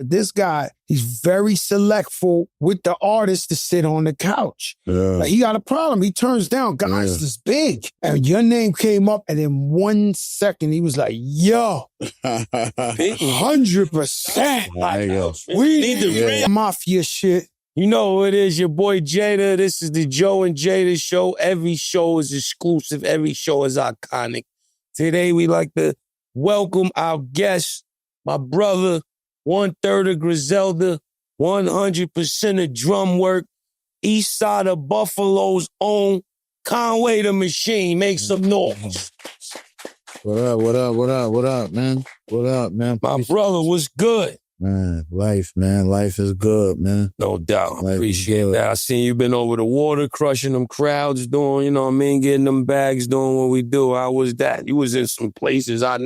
But this guy, he's very selectful with the artist to sit on the couch. Yeah. Like, he got a problem. He turns down guys this big. And your name came up, and in 1 second, he was like, yo, 100%. We need the mafia shit. You know who it is, your boy Jada. This is the Joe and Jada show. Every show is exclusive. Every show is iconic. Today, we like to welcome our guest, my brother, 1/3 of Griselda, 100% of drum work, east side of Buffalo's own Conway The Machine. Make some noise. What up, man? What up, man? My brother, what's good? Man, life is good, man. No doubt. Life Appreciate that. I seen you been over the water, crushing them crowds, doing, you know what I mean, getting them bags, doing what we do. How was that? You was in some places I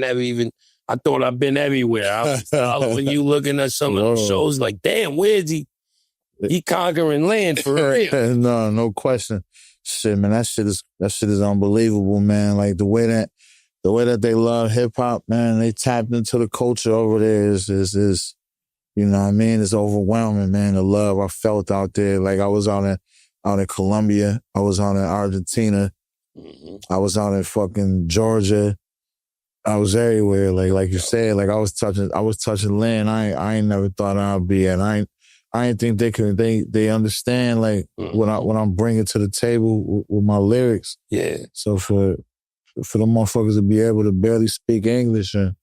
thought I've been everywhere. I was following you, looking at some of those shows, like, damn, where's he? He conquering land for real. No question. Shit, man, that shit is unbelievable, man. Like the way that they love hip hop, man, they tapped into the culture over there is you know what I mean? It's overwhelming, man, the love I felt out there. Like, I was out in Colombia. I was out in Argentina. I was out in fucking Georgia. I was everywhere. Like you said, like I was touching land I ain't never thought I'd be at. I ain't think they understand, like, what I'm bringing to the table with my lyrics. Yeah. So for the motherfuckers to be able to barely speak English and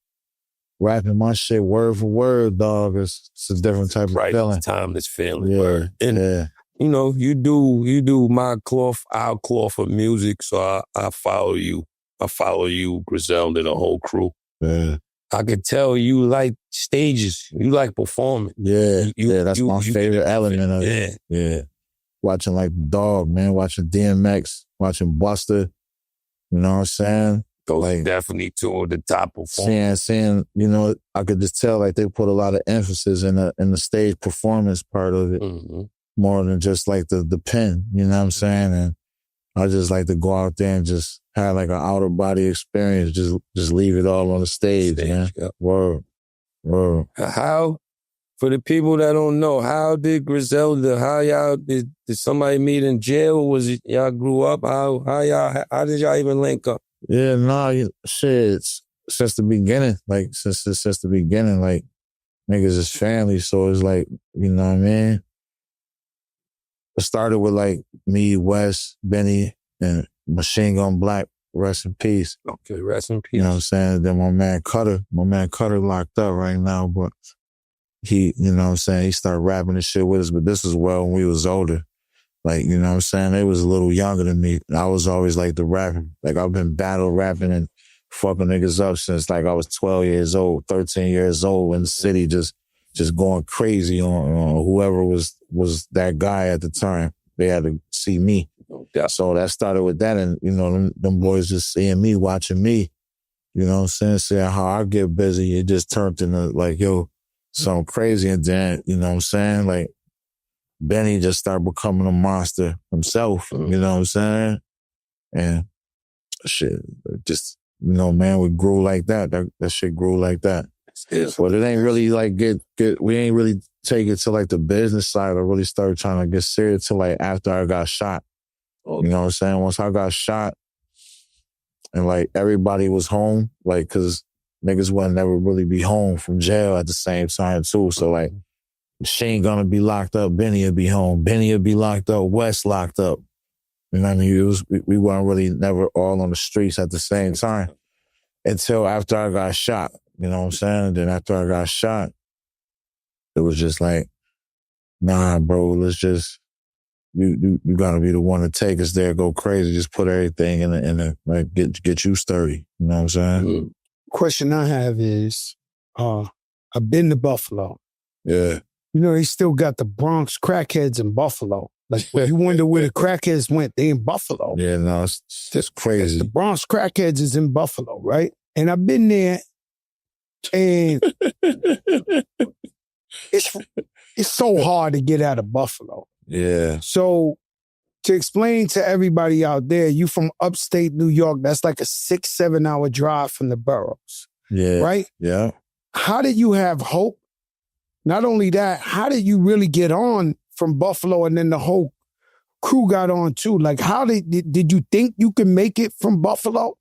rapping my shit word for word, dog, it's a different type of feeling. Timeless feeling. Yeah, and, you know, you do my cloth, our cloth of music, so I follow you. I follow you, Griselda, the whole crew. Yeah. I could tell you like stages. You like performing. Yeah, that's my favorite element of it. Yeah. Watching like Dog, man, watching DMX, watching Buster, you know what I'm saying? Those definitely two of the top performers. Seeing, you know, I could just tell like they put a lot of emphasis in the stage performance part of it, more than just like the pen, you know what I'm saying? And I just like to go out there and just have like an outer body experience, just leave it all on the stage, man. Yep. Word. How, for the people that don't know, how did Griselda, how y'all, did somebody meet in jail? Was it y'all grew up? How did y'all even link up? Yeah, shit, since the beginning, like, since the beginning, like, niggas is family, so it's like, you know what I mean? It started with, like, me, Wes, Benny, and Machine Gun Black, rest in peace. Okay, rest in peace. You know what I'm saying? Then my man Cutter locked up right now, but he, you know what I'm saying, he started rapping this shit with us, but this was well when we was older. Like, you know what I'm saying? They was a little younger than me. I was always like the rapper. Like, I've been battle rapping and fucking niggas up since like I was 12 years old, 13 years old in the city, just going crazy on whoever was that guy at the time. They had to see me. Yeah. So that started with that, and, you know, them boys just seeing me, watching me, you know what I'm saying, seeing how I get busy. It just turned into like, yo, something crazy. And then, you know what I'm saying, like, Benny just started becoming a monster himself, you know what I'm saying? And shit, just, you know, man, we grew like that. That shit grew like that. But it ain't really like we ain't really take it to like the business side. I really started trying to get serious till like after I got shot. You know what I'm saying? Once I got shot and like everybody was home, like, cause niggas wouldn't never really be home from jail at the same time too. So like, Machine gonna be locked up, Benny would be home. Benny would be locked up, West locked up. You know what I mean? We weren't really never all on the streets at the same time until after I got shot. You know what I'm saying? And then after I got shot, it was just like, nah, bro, let's just, you gotta be the one to take us there, go crazy, just put everything in the like, get you sturdy. You know what I'm saying? Question I have is, I've been to Buffalo. Yeah. You know, they still got the Bronx crackheads in Buffalo. Like, you wonder where the crackheads went. They in Buffalo. Yeah, no, it's just crazy. The Bronx crackheads is in Buffalo, right? And I've been there, and it's so hard to get out of Buffalo. Yeah. So to explain to everybody out there, you from upstate New York, that's like a 6-7 hour drive from the boroughs. Yeah. Right? Yeah. How did you have hope Not only that, how did you really get on from Buffalo and then the whole crew got on too? Like, how did you think you could make it from Buffalo?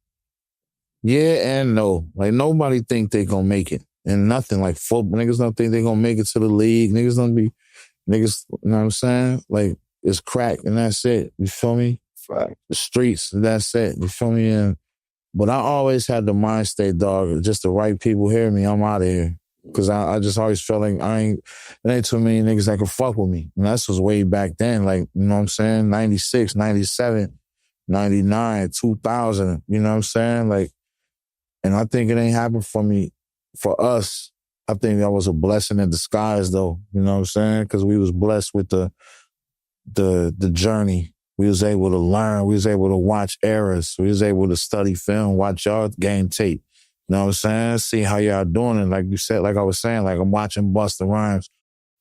Yeah and no. Like, nobody think they gonna make it. And nothing like football. Niggas don't think they gonna make it to the league. Niggas, you know what I'm saying? Like, it's crack and that's it. You feel me? Right. The streets, that's it. You feel me? But I always had the mind state, dog, just the right people hear me, I'm out of here. Because I just always felt like there ain't too many niggas that could fuck with me. And that's was way back then, like, you know what I'm saying? 96, 97, 99, 2000, you know what I'm saying? Like, and I think it ain't happened for us. I think that was a blessing in disguise, though, you know what I'm saying? Because we was blessed with the journey. We was able to learn. We was able to watch eras. We was able to study film, watch y'all game tape. You know what I'm saying? See how y'all doing it. Like you said, like I was saying, like I'm watching Busta Rhymes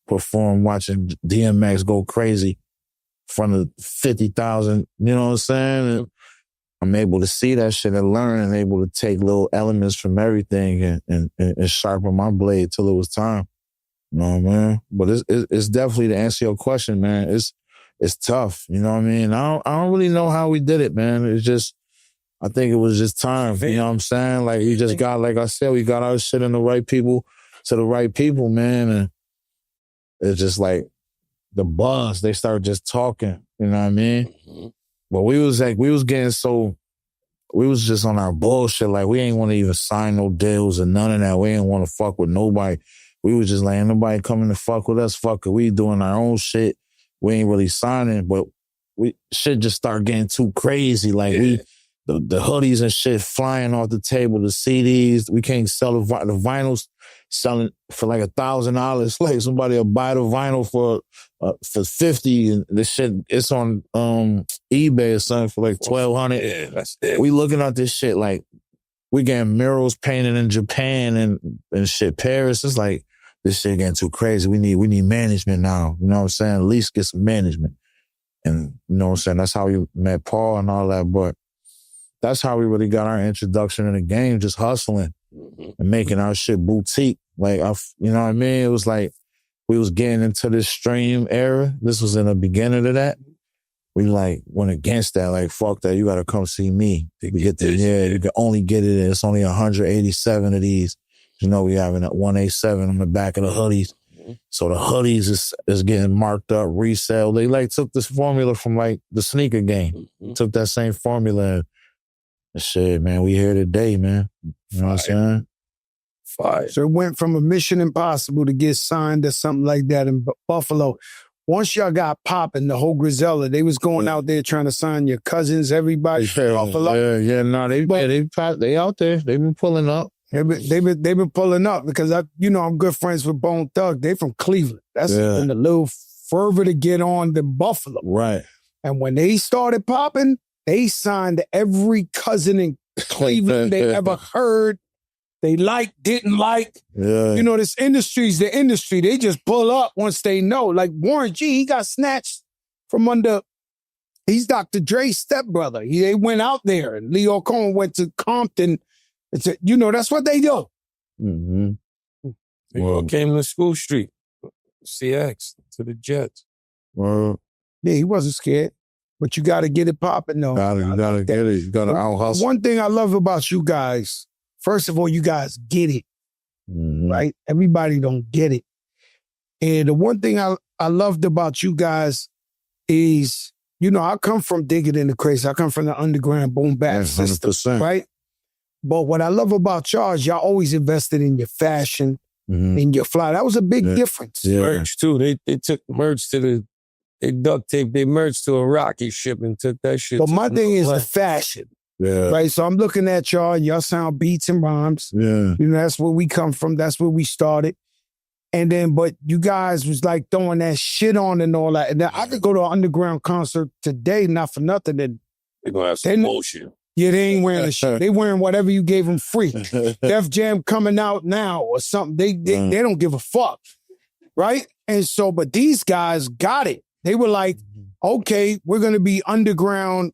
perform, watching DMX go crazy in front of 50,000. You know what I'm saying? And I'm able to see that shit and learn and able to take little elements from everything and sharpen my blade till it was time. You know what I mean? But it's definitely, to answer your question, man, it's tough. You know what I mean? I don't really know how we did it, man. It's just, I think it was just time. You know what I'm saying? Like, we just got, like I said, we got our shit in the right people, to the right people, man. And it's just like the buzz, they started just talking. You know what I mean? Mm-hmm. But we was just on our bullshit. Like, we ain't want to even sign no deals or none of that. We ain't want to fuck with nobody. We was just like, ain't nobody coming to fuck with us. Fuck it. We doing our own shit. We ain't really signing, but shit just started getting too crazy. Like, the hoodies and shit flying off the table, the CDs, we can't sell the vinyls, selling for like $1,000. Like, somebody will buy the vinyl for 50, and the shit, it's on eBay or something for like 1,200. Yeah, that's it. We looking at this shit like we getting murals painted in Japan and shit, Paris. It's like, this shit getting too crazy. We need management now. You know what I'm saying? At least get some management. And you know what I'm saying? That's how we met Paul and all that. But that's how we really got our introduction in the game, just hustling and making our shit boutique. Like, you know what I mean? It was like we was getting into this stream era. This was in the beginning of that. We like went against that. Like, fuck that. You got to come see me. We get this. Yeah, you can only get it. It's only 187 of these. You know, we having that 187 on the back of the hoodies. So the hoodies is getting marked up, resale. They like took this formula from like the sneaker game. Took that same formula and shit, man, we here today, man. You know what I'm saying? Fire. So it went from a Mission Impossible to get signed to something like that in Buffalo. Once y'all got popping, the whole Griselda, they was going out there trying to sign your cousins, everybody. Buffalo. No, they out there. They been pulling up. They've been pulling up because I'm good friends with Bone Thug. They from Cleveland. That's a little further to get on than Buffalo. Right. And when they started popping, they signed every cousin in Cleveland they ever heard. They didn't like. Yeah. You know, this industry's the industry. They just pull up once they know. Like Warren G, he got snatched from under. He's Dr. Dre's stepbrother. They went out there, and Leo Cohen went to Compton. That's what they do. Mm-hmm. They all came to School Street, CX, to the Jets. Yeah, he wasn't scared. But you got to get it popping, though. You gotta get it. You gotta out-hustle. One thing I love about you guys, first of all, you guys get it, right? Everybody don't get it. And the one thing I loved about you guys is, I come from Digging in the Crazy. I come from the underground boom bap system, right? But what I love about y'all is y'all always invested in your fashion, in your fly. That was a big difference. Yeah. Merch, too. They took merch they duct taped their merch to a rocket ship and took that shit. But my thing is the fashion. Yeah. Right? So I'm looking at y'all and y'all sound beats and rhymes. Yeah. That's where we come from. That's where we started. And then, but you guys was like throwing that shit on and all that. And then I could go to an underground concert today, not for nothing. They're going to have some bullshit. Yeah, they ain't wearing the shit. They wearing whatever you gave them free. Def Jam coming out now or something. They don't give a fuck. Right? And so, but these guys got it. They were like, okay, we're going to be underground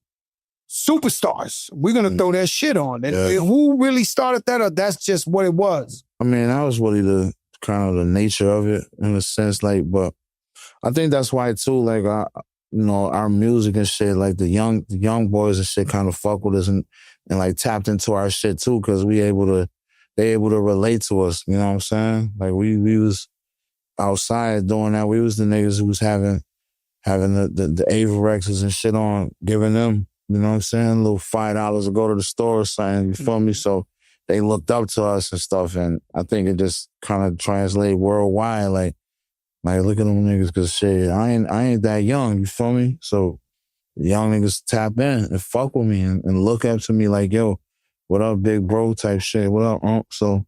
superstars. We're going to throw that shit on. And who really started that, or that's just what it was? I mean, that was really kind of the nature of it in a sense. Like, but I think that's why too. Like, our music and shit. Like the young boys and shit kind of fuck with us and like tapped into our shit too, because they able to relate to us. You know what I'm saying? Like we was outside doing that. We was the niggas who was having the Avirexes and shit on, giving them, you know what I'm saying, little $5 to go to the store or something, you feel me? So they looked up to us and stuff, and I think it just kind of translated worldwide, like look at them niggas, cause shit, I ain't that young, you feel me? So young niggas tap in and fuck with me and look up to me like, yo, what up, big bro type shit, what up, So,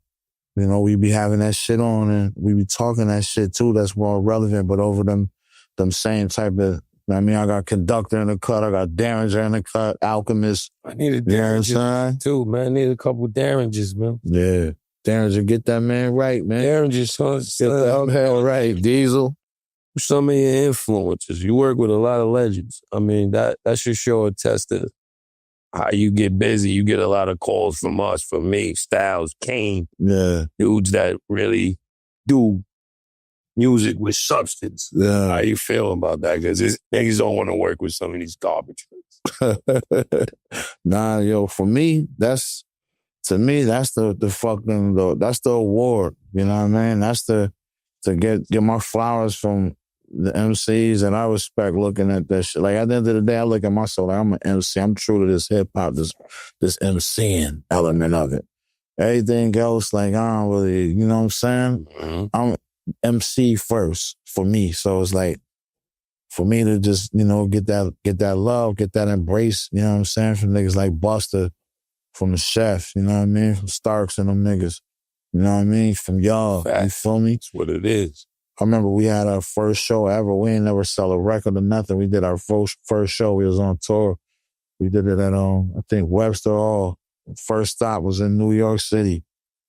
you know, we be having that shit on and we be talking that shit too, that's more relevant, but over them same type of, I mean, I got Conductor in the cut, I got Derringer in the cut, Alchemist. I need a Derringer too, man. I need a couple Derringers, man. Yeah. Derringer, get that man right, man. Derringer, son. Get that man right. Diesel. Some of your influences. You work with a lot of legends. I mean, that should show a test of how you get busy. You get a lot of calls from us, from me, Styles, Kane. Yeah. Dudes that really do music with substance. Yeah. How you feel about that? Because niggas don't want to work with some of these garbage. Nah, yo, for me, that's the fucking, that's the award. You know what I mean? That's to get my flowers from the MCs that I respect looking at that shit. Like, at the end of the day, I look at myself like I'm an MC. I'm true to this hip-hop, this MCing element of it. Everything else, like, I don't really, you know what I'm saying? Mm-hmm. I'm MC first for me. So it's like, for me to just, you know, get that love, get that embrace, you know what I'm saying, from niggas like Buster, from the Chef, you know what I mean, from Starks and them niggas, you know what I mean, from y'all, Fact. You feel me? That's what it is. I remember we had our first show ever. We ain't never sell a record or nothing. We did our first show. We was on tour. We did it at, I think, Webster Hall. First stop was in New York City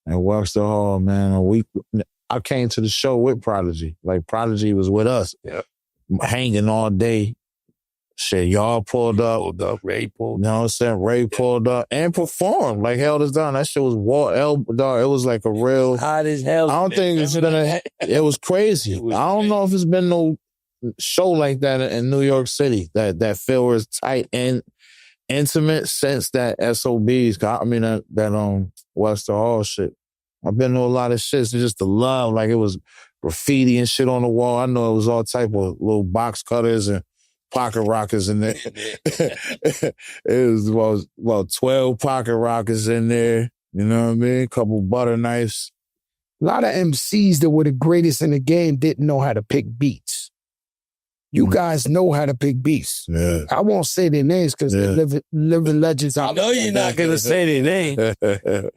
at Webster Hall, man. I came to the show with Prodigy. Like, Prodigy was with us. Yep. Hanging all day. Shit, y'all pulled up. Ray pulled up. You know what I'm saying? Ray pulled up and performed. Like, held us down. That shit was dog. It was like a real... Hot as hell. I don't think it's been it was crazy. I don't know if it's been no show like that in New York City that feel as tight and intimate since that SOBs. I mean, that Webster Hall shit. I've been to a lot of shit. It's just the love. Like, it was graffiti and shit on the wall. I know it was all type of little box cutters and pocket rockets in there. It was about 12 pocket rockets in there. You know what I mean? A couple butter knives. A lot of MCs that were the greatest in the game didn't know how to pick beats. You guys know how to pick beats. Yeah. I won't say their names because they're living legends. I know you're not going to say their name.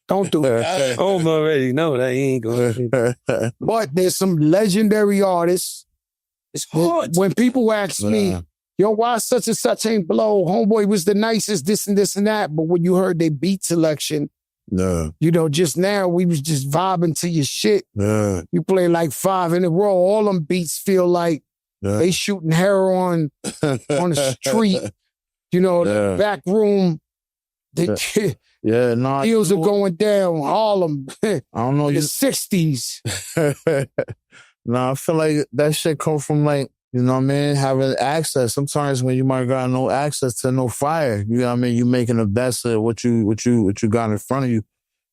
Don't do it. I already know that he ain't going to. But there's some legendary artists. It's hard. When people ask me, yo, why such and such ain't blow? Homeboy was the nicest, this and this and that. But when you heard their beat selection, you know, just now we was just vibing to your shit. You play like 5 in a row. All them beats feel like they shooting heroin on the street. You know, the back room. Deals are going down, Harlem. I don't know. The 60s. I feel like that shit come from, like, you know what I mean, having access. Sometimes when you might got no access to no fire, you know what I mean, you making the best of what you got in front of you.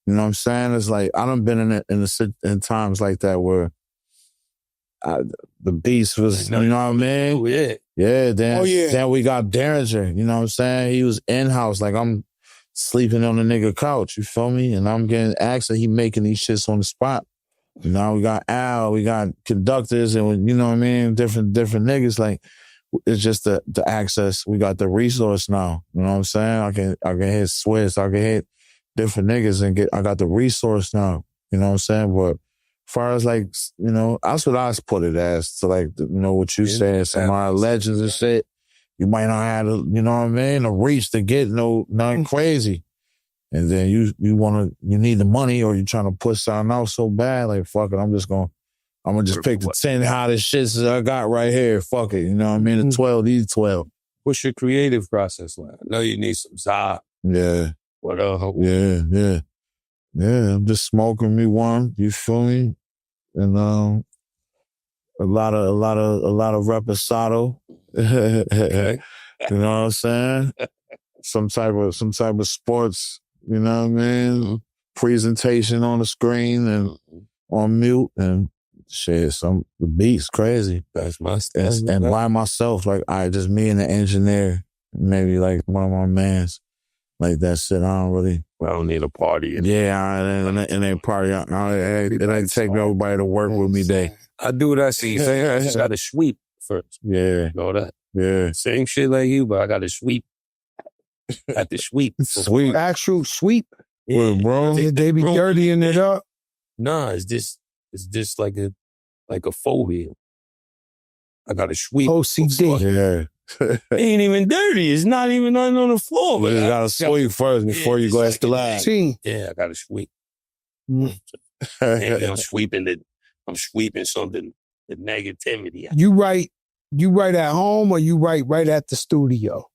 You know what I'm saying? It's like, I done been in times like that where the beast was, you know what I mean? Yeah. Yeah, then we got Derringer, you know what I'm saying? He was in-house, like, I'm sleeping on the nigga couch, you feel me? And I'm getting access, he making these shits on the spot. You know, we got Al, we got Conductors, and, you know what I mean, different niggas. Like, it's just the access. We got the resource now. You know what I'm saying? I can hit Swiss, I can hit different niggas and I got the resource now. You know what I'm saying? But as far as, like, you know, that's what I put it as, to, like, you know, what you said, some of our legends and shit. You might not have, you know what I mean, a reach to get nothing crazy. And then you need the money, or you're trying to push something out so bad, like, fuck it, I'm gonna just pick the 10 hottest shits that I got right here. Fuck it, you know what I mean? The 12, these 12. What's your creative process like? I know you need some za. Yeah. What Yeah. Yeah, I'm just smoking me one. You feel me? And a lot of reposado. Okay. You know what I'm saying? Some type of sports. You know what I mean? Presentation on the screen and on mute and shit. The beat's crazy. That's my And by myself, like just me and the engineer, maybe like one of my mans. Like that shit, I don't need a party. Yeah, it ain't party. It ain't take everybody to work with me day. I do what I see. You just got to sweep first. Yeah. Know that? Yeah. Same shit like you, but I got to sweep. At the sweep. Sweep. Actual sweep. Yeah, bro. They be dirtying it up. Nah, it's just like a phobia. I got to sweep. OCD. Yeah. It ain't even dirty. It's not even nothing on the floor. But you gotta sweep first before you go at the lab. Yeah, I gotta sweep. And I'm sweeping something, the negativity. You write at home or you write right at the studio?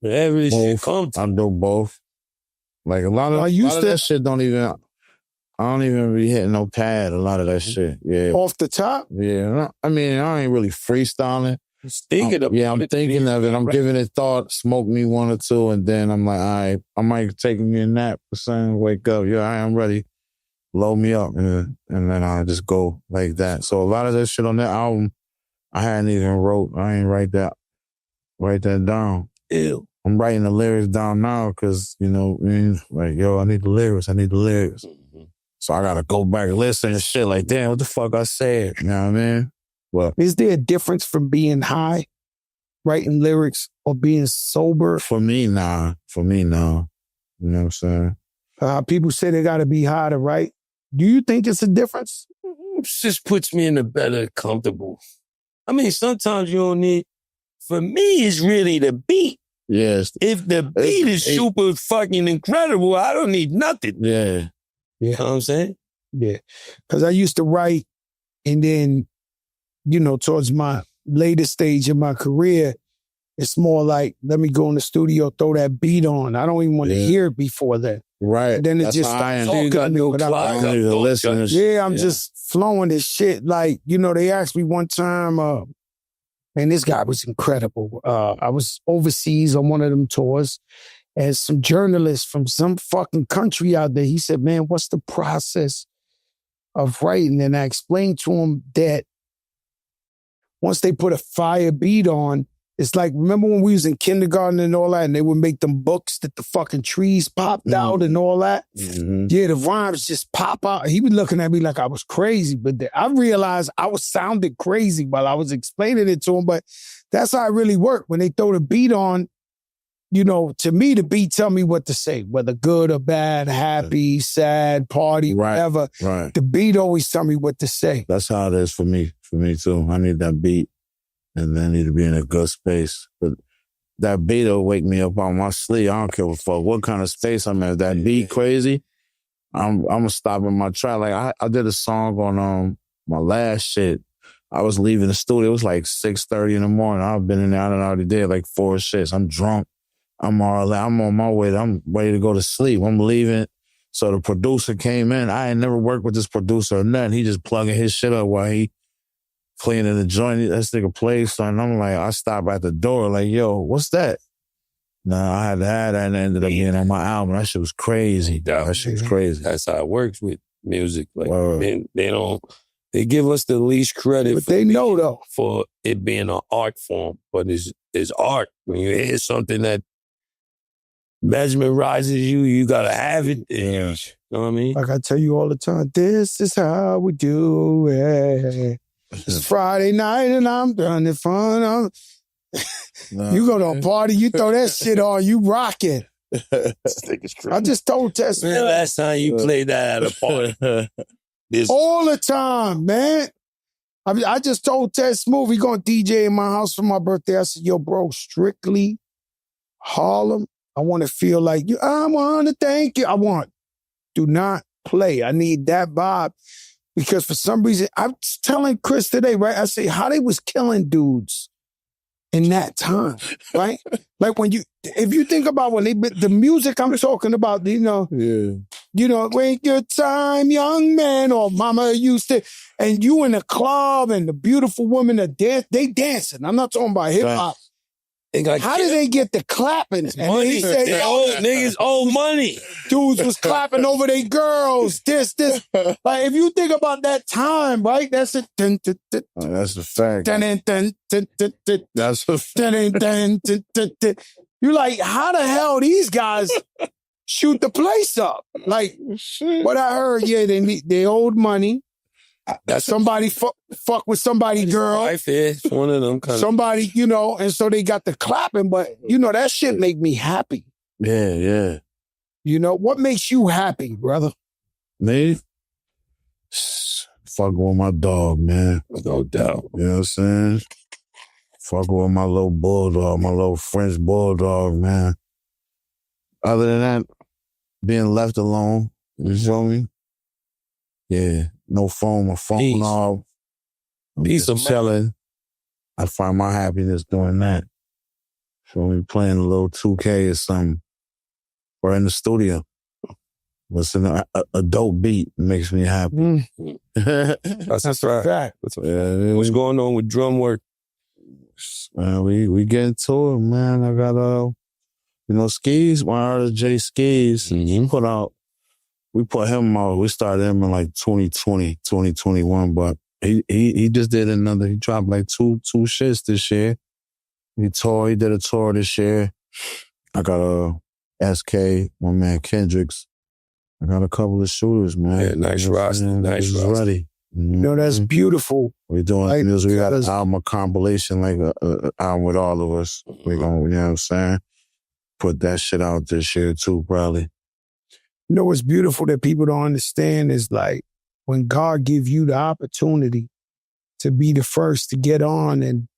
Whatever this shit comes to. I do both. Like a lot of that shit I don't even be hitting no pad, a lot of that shit. Yeah. Off the top? Yeah. I mean, I ain't really freestyling. I'm thinking of it. I'm giving it thought, smoke me one or two, and then I'm like, all right, I might take me a nap or something, wake up. Yeah, I am ready. Load me up. And then I just go like that. So a lot of that shit on that album, I hadn't even wrote. I ain't write that down. Ew. I'm writing the lyrics down now because, you know, like, yo, I need the lyrics. Mm-hmm. So I got to go back and listen and shit like, damn, what the fuck I said? You know what I mean? Well, is there a difference from being high, writing lyrics, or being sober? For me, nah. You know what I'm saying? People say they got to be high to write. Do you think it's a difference? It just puts me in a better comfortable. I mean, sometimes you don't need, for me, it's really the beat. Yes. If the beat is super fucking incredible, I don't need nothing. Yeah. You know what I'm saying? Yeah. Because I used to write, and then, you know, towards my later stage in my career, it's more like, let me go in the studio, throw that beat on. I don't even want to hear it before then. Right. And then it just starts talking. Yeah, I'm just flowing this shit. Like, you know, they asked me one time, and this guy was incredible. I was overseas on one of them tours, and some journalist from some fucking country out there, he said, man, what's the process of writing? And I explained to him that once they put a fire beat on, it's like, remember when we was in kindergarten and all that, and they would make them books that the fucking trees popped out and all that? Mm-hmm. Yeah, the rhymes just pop out. He was looking at me like I was crazy, but I realized I was sounding crazy while I was explaining it to him, but that's how it really worked. When they throw the beat on, you know, to me, the beat tell me what to say, whether good or bad, happy, sad, party, whatever. Right. The beat always tell me what to say. That's how it is for me too. I need that beat, and then I need to be in a good space. But that beat will wake me up on my sleep. I don't care what kind of space I'm in. If that beat crazy, I'm gonna stop in my track. Like I did a song on my last shit. I was leaving the studio. It was like 6:30 in the morning. I've been in there. I already did like 4 shits. I'm drunk. I'm on my way. I'm ready to go to sleep. I'm leaving. So the producer came in. I ain't never worked with this producer or nothing. He just plugging his shit up while he cleaning the joint. That nigga plays something. I'm like, I stop at the door like, yo, what's that? Nah, I had to have that, and it ended up being on my album. That shit was crazy. That shit was crazy. That's how it works with music. Like they give us the least credit. But they know though. For it being an art form. But it's art. When you hear something that mesmerizes you gotta have it. Yeah. You know what I mean? Like I tell you all the time, this is how we do it. It's Friday night and I'm done it fun. You go to a party, you throw that shit on, you rock it. I just told Tess. Man, last time you played that at a party. All the time, man. I just told Tess Smooth, he gonna DJ in my house for my birthday. I said, yo, bro, strictly Harlem. I want to feel like you. I want to thank you. Do not play. I need that vibe. Because for some reason, I was telling Chris today, right? I say how they was killing dudes in that time, right? Like if you think about the music I'm talking about, wait your time, young man, or mama used to, and you in a club and the beautiful women are they dancing. I'm not talking about hip hop. How did they get the clapping? And Money. Niggas owe money. Dudes was clapping over their girls. This. Like, if you think about that time, right? That's it. That's a fact. That's a fact. You're like, how the hell these guys shoot the place up? Like, what I heard, they owed money. That somebody fuck with somebody girl. Wife is one of them kind somebody, and so they got the clapping, but that shit make me happy. Yeah. What makes you happy, brother? Me? Fucking with my dog, man. No doubt. You know what I'm saying? Fucking with my little bulldog, my little French bulldog, man. Other than that, being left alone, you feel me? Yeah. No phone, my phone off. Peace of chilling. I find my happiness doing that. So we playing a little 2K or something. Or in the studio. Listening to a dope beat makes me happy. That's right. What's going on with drum work? We get into it, man. I got Skis, my artist Jay Skis, we put him out. We started him in like 2020, 2021, but he just did he dropped like two shits this year. He did a tour this year. I got a SK, my man Kendricks. I got a couple of shooters, man. Yeah, nice roster. Nice roster. Ready. That's beautiful. We're doing music. We got an album, a compilation, like an album with all of us. We're going, you know what I'm saying? Put that shit out this year too, probably. What's beautiful that people don't understand is like when God gives you the opportunity to be the first to get on and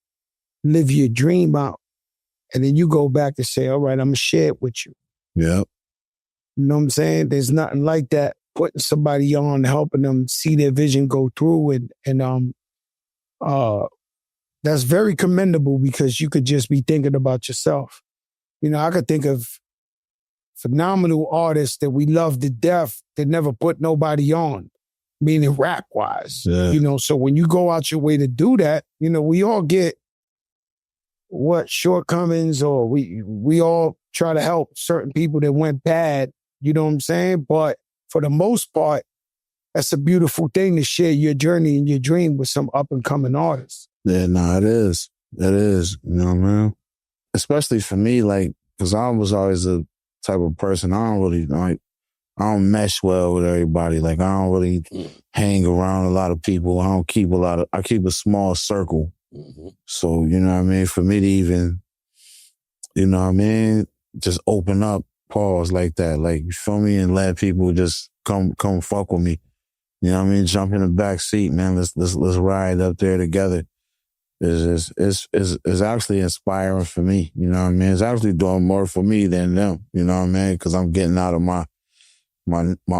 live your dream out. And then you go back and say, all right, I'm going to share it with you. Yep. You know what I'm saying? There's nothing like that. Putting somebody on, helping them see their vision go through. And that's very commendable because you could just be thinking about yourself. I could think of phenomenal artists that we love to death that never put nobody on, meaning rap-wise. Yeah. So when you go out your way to do that, we all get shortcomings, or we all try to help certain people that went bad, you know what I'm saying? But for the most part, that's a beautiful thing to share your journey and your dream with some up-and-coming artists. Yeah, it is. It is, you know what I mean? Especially for me, like, because I was always a type of person, I don't mesh well with everybody. Like, I don't really hang around a lot of people. I keep a small circle. Mm-hmm. So, you know what I mean? For me to even, just open up, pause like that. Like, you feel me? And let people just come fuck with me. You know what I mean? Jump in the back seat, man. Let's ride up there together. It's actually inspiring for me. You know what I mean? It's actually doing more for me than them. You know what I mean? Because I'm getting out of my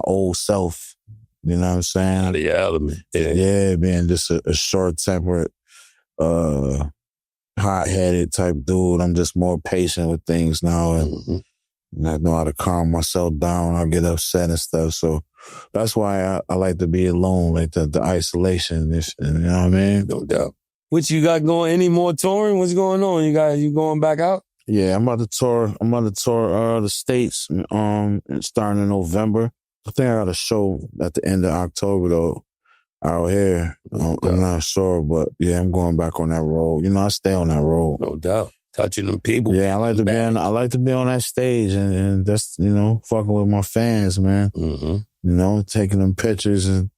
old self. You know what I'm saying? Out of your element. Yeah, being just a short-tempered, hot-headed type dude. I'm just more patient with things now, and I know how to calm myself down. I get upset and stuff. So that's why I like to be alone, like the isolation. You know what I mean? No doubt. What you got going? Any more touring? What's going on? You going back out? Yeah, I'm about to tour the States starting in November. I think I got a show at the end of October though, out here. I'm not sure, but yeah, I'm going back on that road. I stay on that road. No doubt. Touching them people. Yeah, I like to be on that stage and that's, fucking with my fans, man. Mm-hmm. Taking them pictures and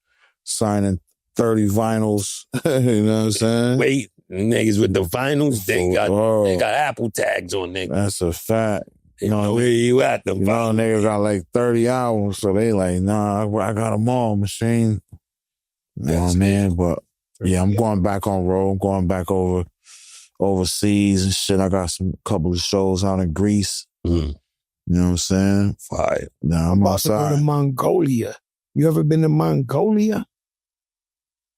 signing 30 vinyls. You know what I'm saying? Wait, niggas with the vinyls, they got Apple tags on them. That's a fact. Where you at? Niggas got like 30 albums, so they like, nah, I got them all, Machine. You know what I mean? But yeah, I'm going back on road. I'm going back overseas and shit. I got a couple of shows out in Greece. You know what I'm saying? Fire. Now I'm about to go to Mongolia. You ever been to Mongolia?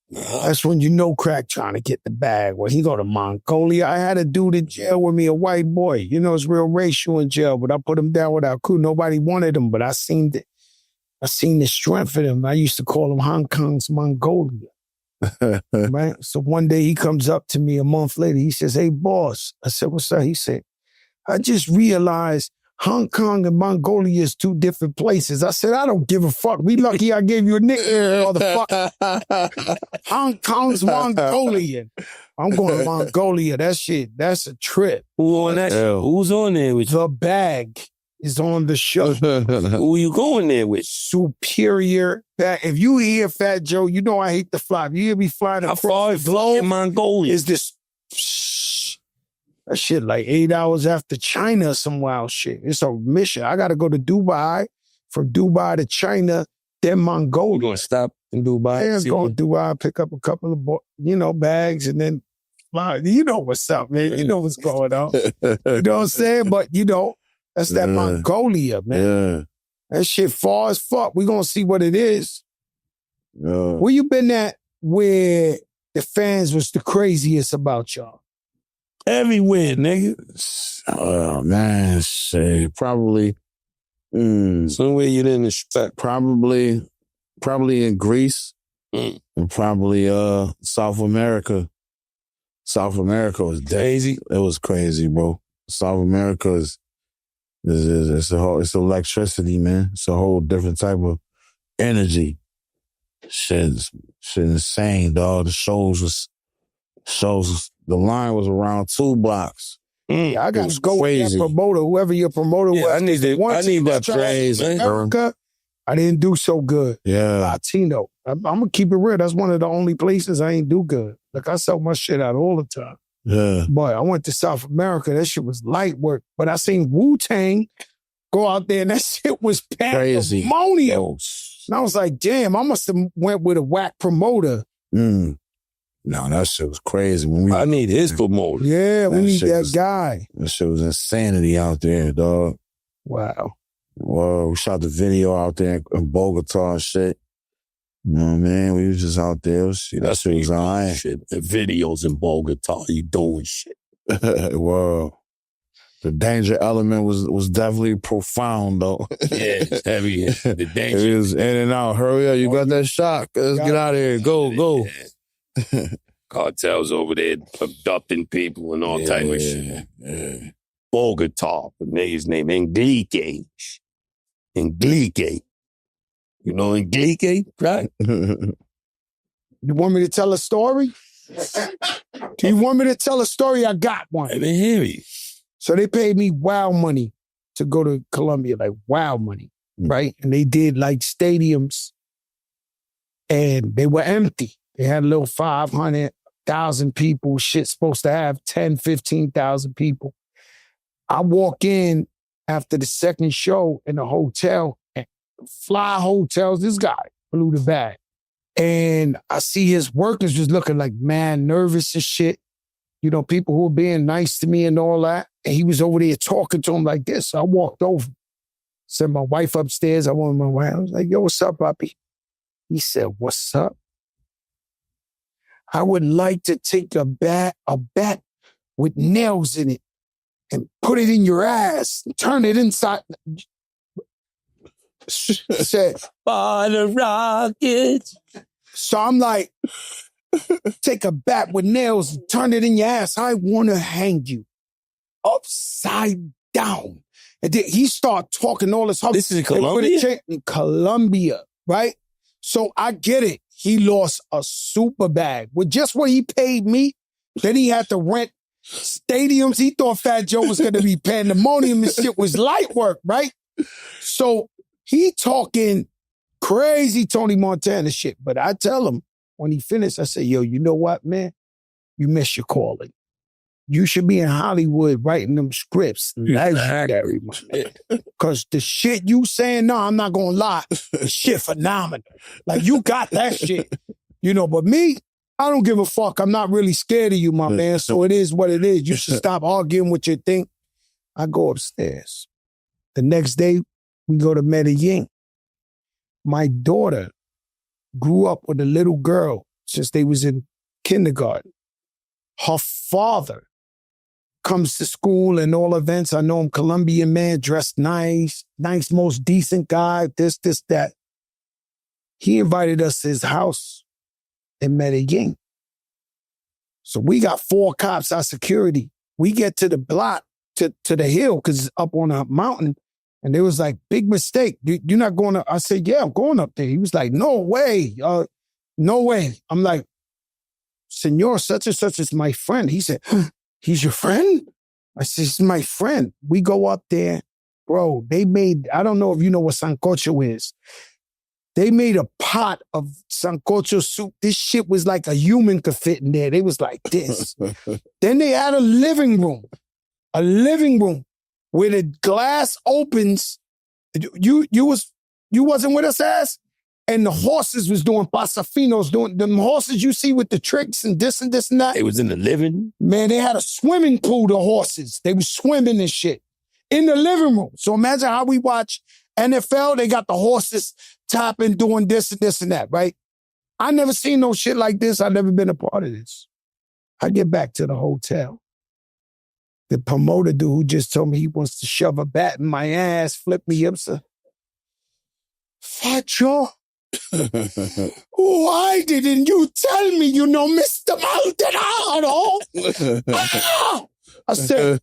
That's when you know crack trying to get the bag. When he go to Mongolia, I had a dude in jail with me, a white boy. You know, it's real racial in jail, but I put him down with our crew. Nobody wanted him, but I seen the strength of him. I used to call him Hong Kong's Mongolia. Right? So one day he comes up to me a month later. He says, "Hey, boss." I said, "What's up?" He said, "I just realized Hong Kong and Mongolia is two different places." I said, "I don't give a fuck. We lucky I gave you a nickname, motherfucker. Hong Kong's Mongolian. I'm going to Mongolia. That's a trip." Who on that? Who's on there with you? The Bag is on the show. Who you going there with? Superior Bag. If you hear Fat Joe, you know I hate to fly. If you hear me flying How far across the globe, in Mongolia? is this... That shit like 8 hours after China or some wild shit. It's a mission. I got to go to Dubai, from Dubai to China, then Mongolia. You going to stop in Dubai? Yeah, go to Dubai, pick up a couple of bags, and then fly. You know what's up, man. You know what's going on. You know what I'm saying? But, that's that Mongolia, man. Yeah. That shit far as fuck. We going to see what it is. Where you been at where the fans was the craziest about y'all? Everywhere, nigga. Oh, man, shit. Probably. Somewhere you didn't expect. Probably in Greece. And probably South America. South America was Crazy. It was crazy, bro. South America is it's electricity, man. It's a whole different type of energy. Shit's insane, dog. The shows was the line was around 2 blocks. Yeah, I got to go crazy. with that promoter, whoever your promoter was. I need that praise, man. America, I didn't do so good. Yeah. Latino. I'm going to keep it real. That's one of the only places I ain't do good. Like, I sell my shit out all the time. Yeah. Boy, I went to South America. That shit was light work. But I seen Wu-Tang go out there, and that shit was pandemonium. And I was like, damn, I must have went with a whack promoter. No, that shit was crazy. I need his promoter. Yeah, we need that guy. That shit was insanity out there, dog. Wow. Whoa, we shot the video out there in Bogota and shit. You know what I mean? We was just out there. That shit was all right. Shit. The videos in Bogota, you doing shit. Whoa. The danger element was definitely profound, though. Yeah, it's heavy. The danger. It was in and out. Hurry up, you got that shot. Let's get out of here. Go. Cartels over there abducting people and all type of shit. Yeah. Bogota, the nigga's name, Enrique. You know Enrique, right? You want me to tell a story? Do you want me to tell a story? I got one. I didn't hear you. So they paid me wild money to go to Colombia, like wild money, right? And they did like stadiums and they were empty. They had a little 500,000 people. Shit's supposed to have 10, 15,000 people. I walk in after the second show in the hotel, and Fly Hotels, this guy blew the bag. And I see his workers just looking like mad nervous and shit. You know, people who were being nice to me and all that. And he was over there talking to him like this. So I walked over, sent my wife upstairs. I wanted my wife. I was like, yo, what's up, Poppy? He said, what's up? I would like to take a bat with nails in it and put it in your ass and turn it inside. Said, by the rockets. So I'm like, take a bat with nails and turn it in your ass. I want to hang you upside down. And then he started talking all this. This is in Colombia? In Colombia, right? So I get it. He lost a super bag with just what he paid me. Then he had to rent stadiums. He thought Fat Joe was going to be pandemonium and shit was light work, right? So he talking crazy Tony Montana shit. But I tell him when he finished, I said, yo, you know what, man? You missed your calling. You should be in Hollywood writing them scripts. Legendary, because the shit you saying, no, I'm not going to lie, the shit phenomenal. Like, you got that shit. You know, but me, I don't give a fuck. I'm not really scared of you, my man. So it is what it is. You should stop arguing with your thing. I go upstairs. The next day, we go to Medellin. My daughter grew up with a little girl since they was in kindergarten. Her father comes to school and all events. I know him, Colombian man, dressed nice, most decent guy, this, that. He invited us to his house in Medellin. So we got 4 cops, our security. We get to the block, to the hill, because it's up on a mountain. And they was like, big mistake. You're not going up. I said, yeah, I'm going up there. He was like, no way. No way. I'm like, Senor, such and such is my friend. He said, he's your friend? I said, he's my friend. We go up there. Bro, they made, I don't know if you know what sancocho is. They made a pot of sancocho soup. This shit was like a human could fit in there. They was like this. Then they had a living room where the glass opens. You wasn't with us, ass? And the horses was doing pasafinos, doing them horses you see with the tricks and this and that. It was in the living. Man, they had a swimming pool, the horses. They was swimming and shit in the living room. So imagine how we watch NFL. They got the horses topping, doing this and that, right? I never seen no shit like this. I never been a part of this. I get back to the hotel. The promoter dude who just told me he wants to shove a bat in my ass, flip me up, said, Fat Joe, why didn't you tell me you know Mr. Maldonado? I said,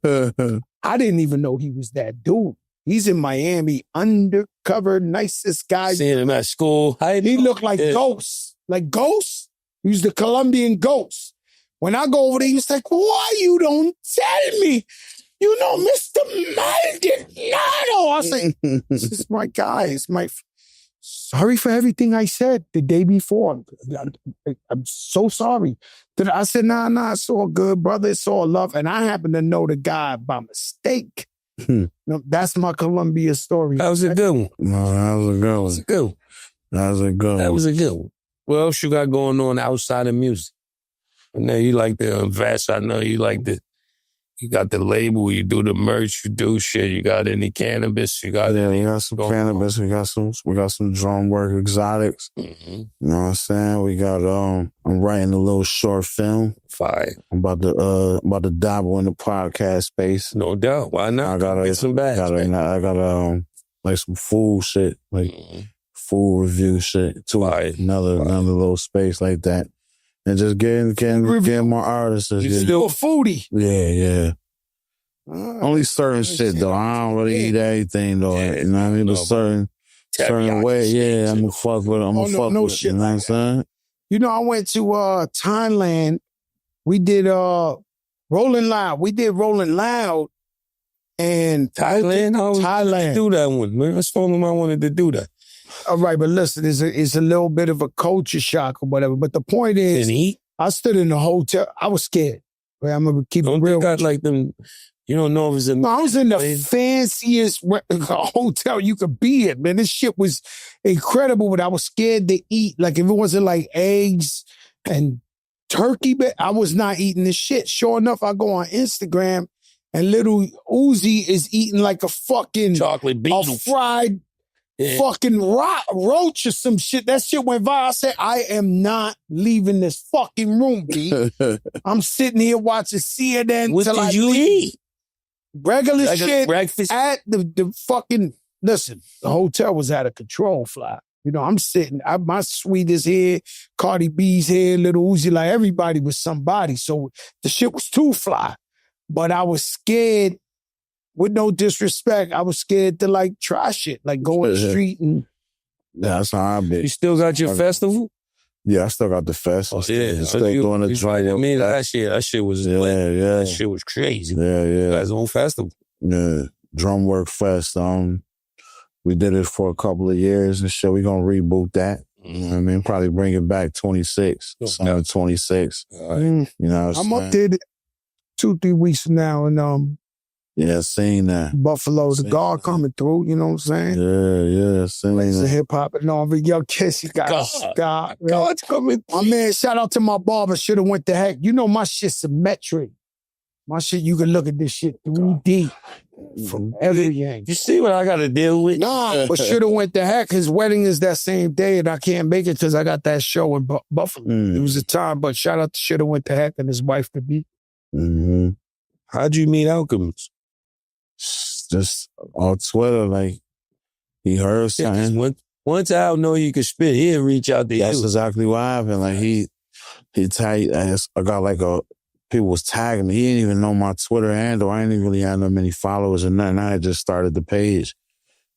I didn't even know he was that dude. He's in Miami, undercover, nicest guy. Seeing him at school. He looked like Ghost. Like Ghost? He was the Colombian Ghost. When I go over there, he was like, why you don't tell me? You know Mr. Maldonado. I was like, this is my guy. It's my... Sorry for everything I said the day before. I'm so sorry. I said, nah, it's all good, brother. It's all love. And I happen to know the guy by mistake. No, that's my Colombia story. That was a good one. No, that was a good one. That was a good one. That was a good one. That was a good one. What else you got going on outside of music? I know you like to invest. I know you like to, you got the label, you do the merch, you do shit. You got any cannabis? You got some cannabis. We got some drum work, exotics. Mm-hmm. You know what I'm saying? We got I'm writing a little short film. Fire. I'm about to dabble in the podcast space. No doubt. Why not? I gotta get some bags. I got like some food shit, like food review shit too. Another little space like that. And just getting more artists. You still a foodie? Yeah. Only certain shit though. I don't really eat everything though. Yeah, you know what I mean? But certain way, yeah, I'm gonna fuck with it. I'm gonna fuck with it. You know what I'm saying? You know, I went to Thailand. We did Rolling Loud. We did Rolling Loud and Thailand. Thailand. Do that one, man. I told him I wanted to do that. All right, but listen, it's a little bit of a culture shock or whatever. But the point is, I stood in the hotel. I was scared. Right? I'm gonna keep it real. Got like them. You don't know if it's I was in the fanciest hotel you could be in, man. This shit was incredible, but I was scared to eat. Like if it wasn't like eggs and turkey, but I was not eating this shit. Sure enough, I go on Instagram and little Uzi is eating like a fucking chocolate beetle, a fried fucking roach or some shit. That shit went viral. I said, I am not leaving this fucking room, B. I'm sitting here watching CNN. What did you eat? Regular like shit breakfast at the fucking, listen, the hotel was out of control, Fly. You know, I'm sitting, my suite is here, Cardi B's here, Little Uzi, like everybody was somebody. So the shit was too fly. But I was scared, with no disrespect, I was scared to like try shit, like go in the street and. Yeah, that's how I be. You still got your festival? Yeah, I still got the fest. Oh, Still doing the right. I mean, that shit was that shit was crazy. Yeah. Guys' own festival. Yeah, Drum Work Fest. We did it for a couple of years and shit. We gonna reboot that. You know what I mean? Probably bring it back 26, summer 26. Right. You know what I'm up there 2-3 weeks from now and yeah, seen that. Buffalo, the guard coming through, you know what I'm saying? Yeah, seen Plays that. the hip hop and all, but yo, Kiss, you got God. God's coming. My man, shout out to my barber, should have went to heck. You know my shit symmetric. My shit, you can look at this shit 3D from everything. You see what I got to deal with? Nah, but should have went to heck. His wedding is that same day, and I can't make it because I got that show in Buffalo. It was a time, but shout out to should have went to heck and his wife to be. Mm-hmm. How'd you meet Alchemist? Just on Twitter, like, he heard something. Once Al know you could spit, he'll reach out to you. That's exactly what happened. Like, he tagged, I got like people was tagging me. He didn't even know my Twitter handle. I didn't really have that many followers or nothing. I had just started the page.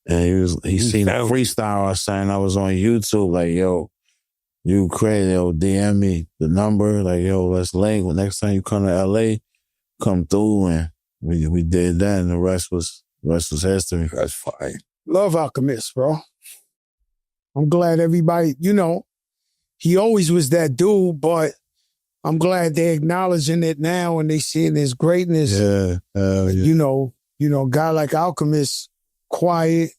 And he seen the freestyle I was saying. I was on YouTube, like, yo, you crazy, yo, DM me the number, like, yo, let's link. Next time you come to LA, come through, and we did that, and the rest was history. That's fine. Love Alchemist, bro. I'm glad everybody, he always was that dude, but I'm glad they're acknowledging it now and they seeing his greatness. Yeah. Guy like Alchemist, quiet,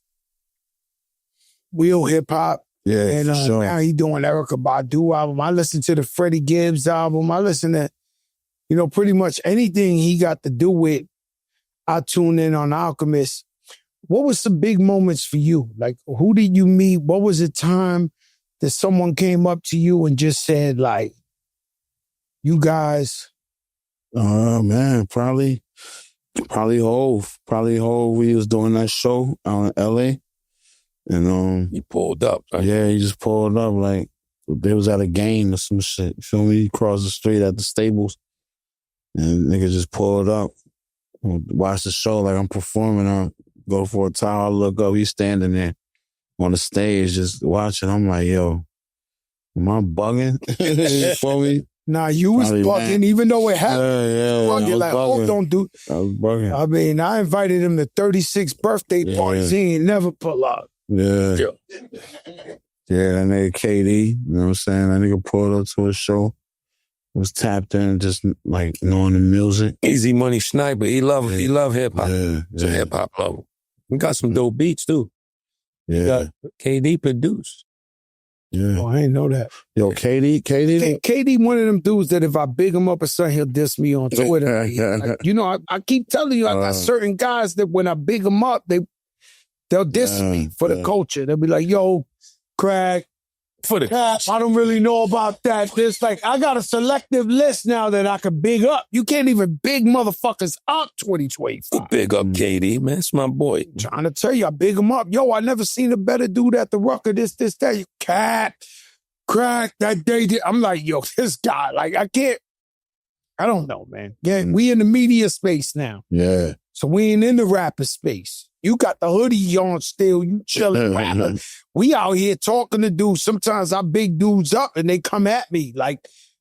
real hip hop. Yeah, and sure. Now he doing Erykah Badu album. I listen to the Freddie Gibbs album. I listen to, pretty much anything he got to do with. I tune in on Alchemist. What was some big moments for you? Like, who did you meet? What was the time that someone came up to you and just said, like, you guys? Man, probably Hove. Probably Hove. We was doing that show out in LA. And he pulled up. Right? Yeah, he just pulled up. Like, they was at a game or some shit. You feel me? He crossed the street at the stables. And nigga just pulled up. Watch the show like I'm performing on. Go for a towel, I look up, he's standing there on the stage just watching. I'm like, yo, am I bugging? You feel me? Nah, you was Probably bugging, mad. even though it happened. Yeah, Bugging, like, bugging. oh, don't do. I was bugging. I mean, I invited him to 36 birthday parties. He ain't never pull up. Yeah, that nigga KD, you know what I'm saying? That nigga pulled up to a show, was tapped in, just like knowing the music. Easy Money Sniper, he love hip hop. Yeah, He's a hip hop lover. We got some dope beats too. Yeah. Got KD produced. Yeah. Oh, I ain't know that. Yo, KD, one of them dudes that if I big him up or something, he'll diss me on Twitter. I keep telling you, I got certain guys that when I big them up, they'll diss me for the culture. They'll be like, yo, Craig, for the I don't really know about that. There's like, I got a selective list now that I can big up. You can't even big motherfuckers up 2025. Big up KD, man. That's my boy. Trying to tell you, I big him up. Yo, I never seen a better dude at the Rucker. This, that. You crack that day. I'm like, yo, this guy, like, I don't know, man. Yeah, we in the media space now. Yeah. So we ain't in the rapper space. You got the hoodie on still. You chilling rapping. We out here talking to dudes. Sometimes I big dudes up and they come at me like,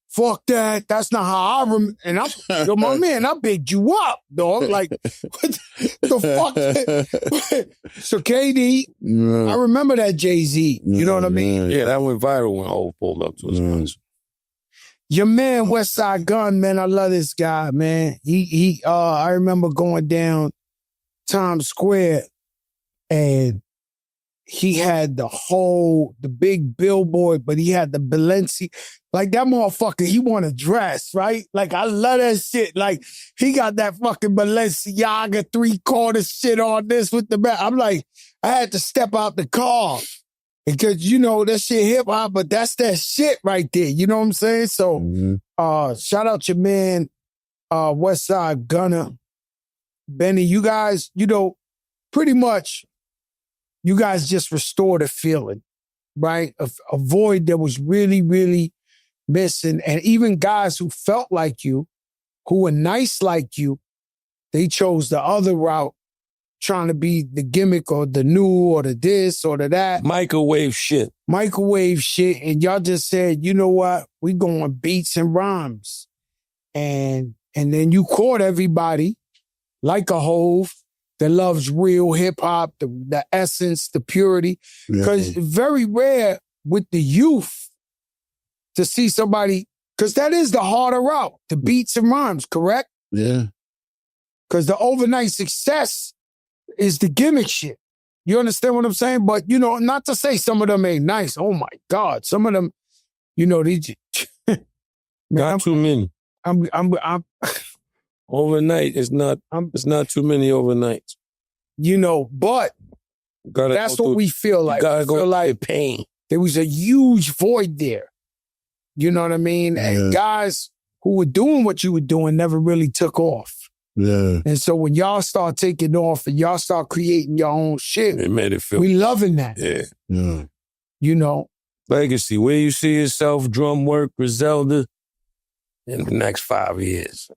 fuck that. That's not how I and yo, my man, I bigged you up, dog. Like, what the fuck? So KD, I remember that Jay-Z. You know what I mean? Yeah, that went viral when Hov pulled up to his concert. Your man, Westside Gunn, man, I love this guy, man. I remember going down Times Square and he had the big billboard, but he had the Balenci. Like that motherfucker, he want to dress, right? Like I love that shit. Like he got that fucking Balenciaga 3/4 shit on this with the back. I'm like, I had to step out the car. Because, that shit hip hop, but that's that shit right there. You know what I'm saying? So, shout out your man, Westside Gunner. Benny, you guys, pretty much, you guys just restored a feeling, right? A void that was really, really missing. And even guys who felt like you, who were nice like you, they chose the other route, trying to be the gimmick or the new or the this or the that. Microwave shit. And y'all just said, you know what? We going beats and rhymes. And then you caught everybody like a Hove that loves real hip hop, the essence, the purity. Because it's very rare with the youth to see somebody, because that is the harder route, the beats and rhymes, correct? Yeah. Because the overnight success is the gimmick shit. You understand what I'm saying? But, not to say some of them ain't nice. Oh, my God. Some of them, they just... Not too many. Overnight, it's not too many overnights. You know, but that's what we feel like. Gotta go feel like pain. there was a huge void there. You know what I mean? Yeah. And guys who were doing what you were doing never really took off. Yeah. And so when y'all start taking off and y'all start creating your own shit, It made it feel. we loving that. Yeah. Yeah. You know? Legacy, where you see yourself, drum work, Griselda, in the next 5 years?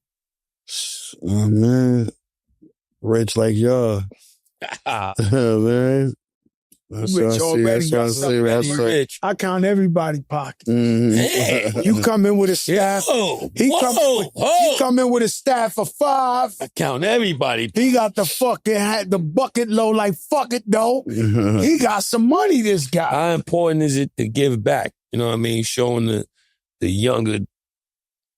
Oh, man. Rich like y'all. Man. That's what I Rich see. already. That's what I see. That's what Rich. I count everybody pocket. Hey. You come in with a staff. Whoa, He come in with a staff of 5. I count everybody. He got the fucking hat, the bucket low, like fuck it though. He got some money, this guy. How important is it to give back? You know what I mean? Showing the younger,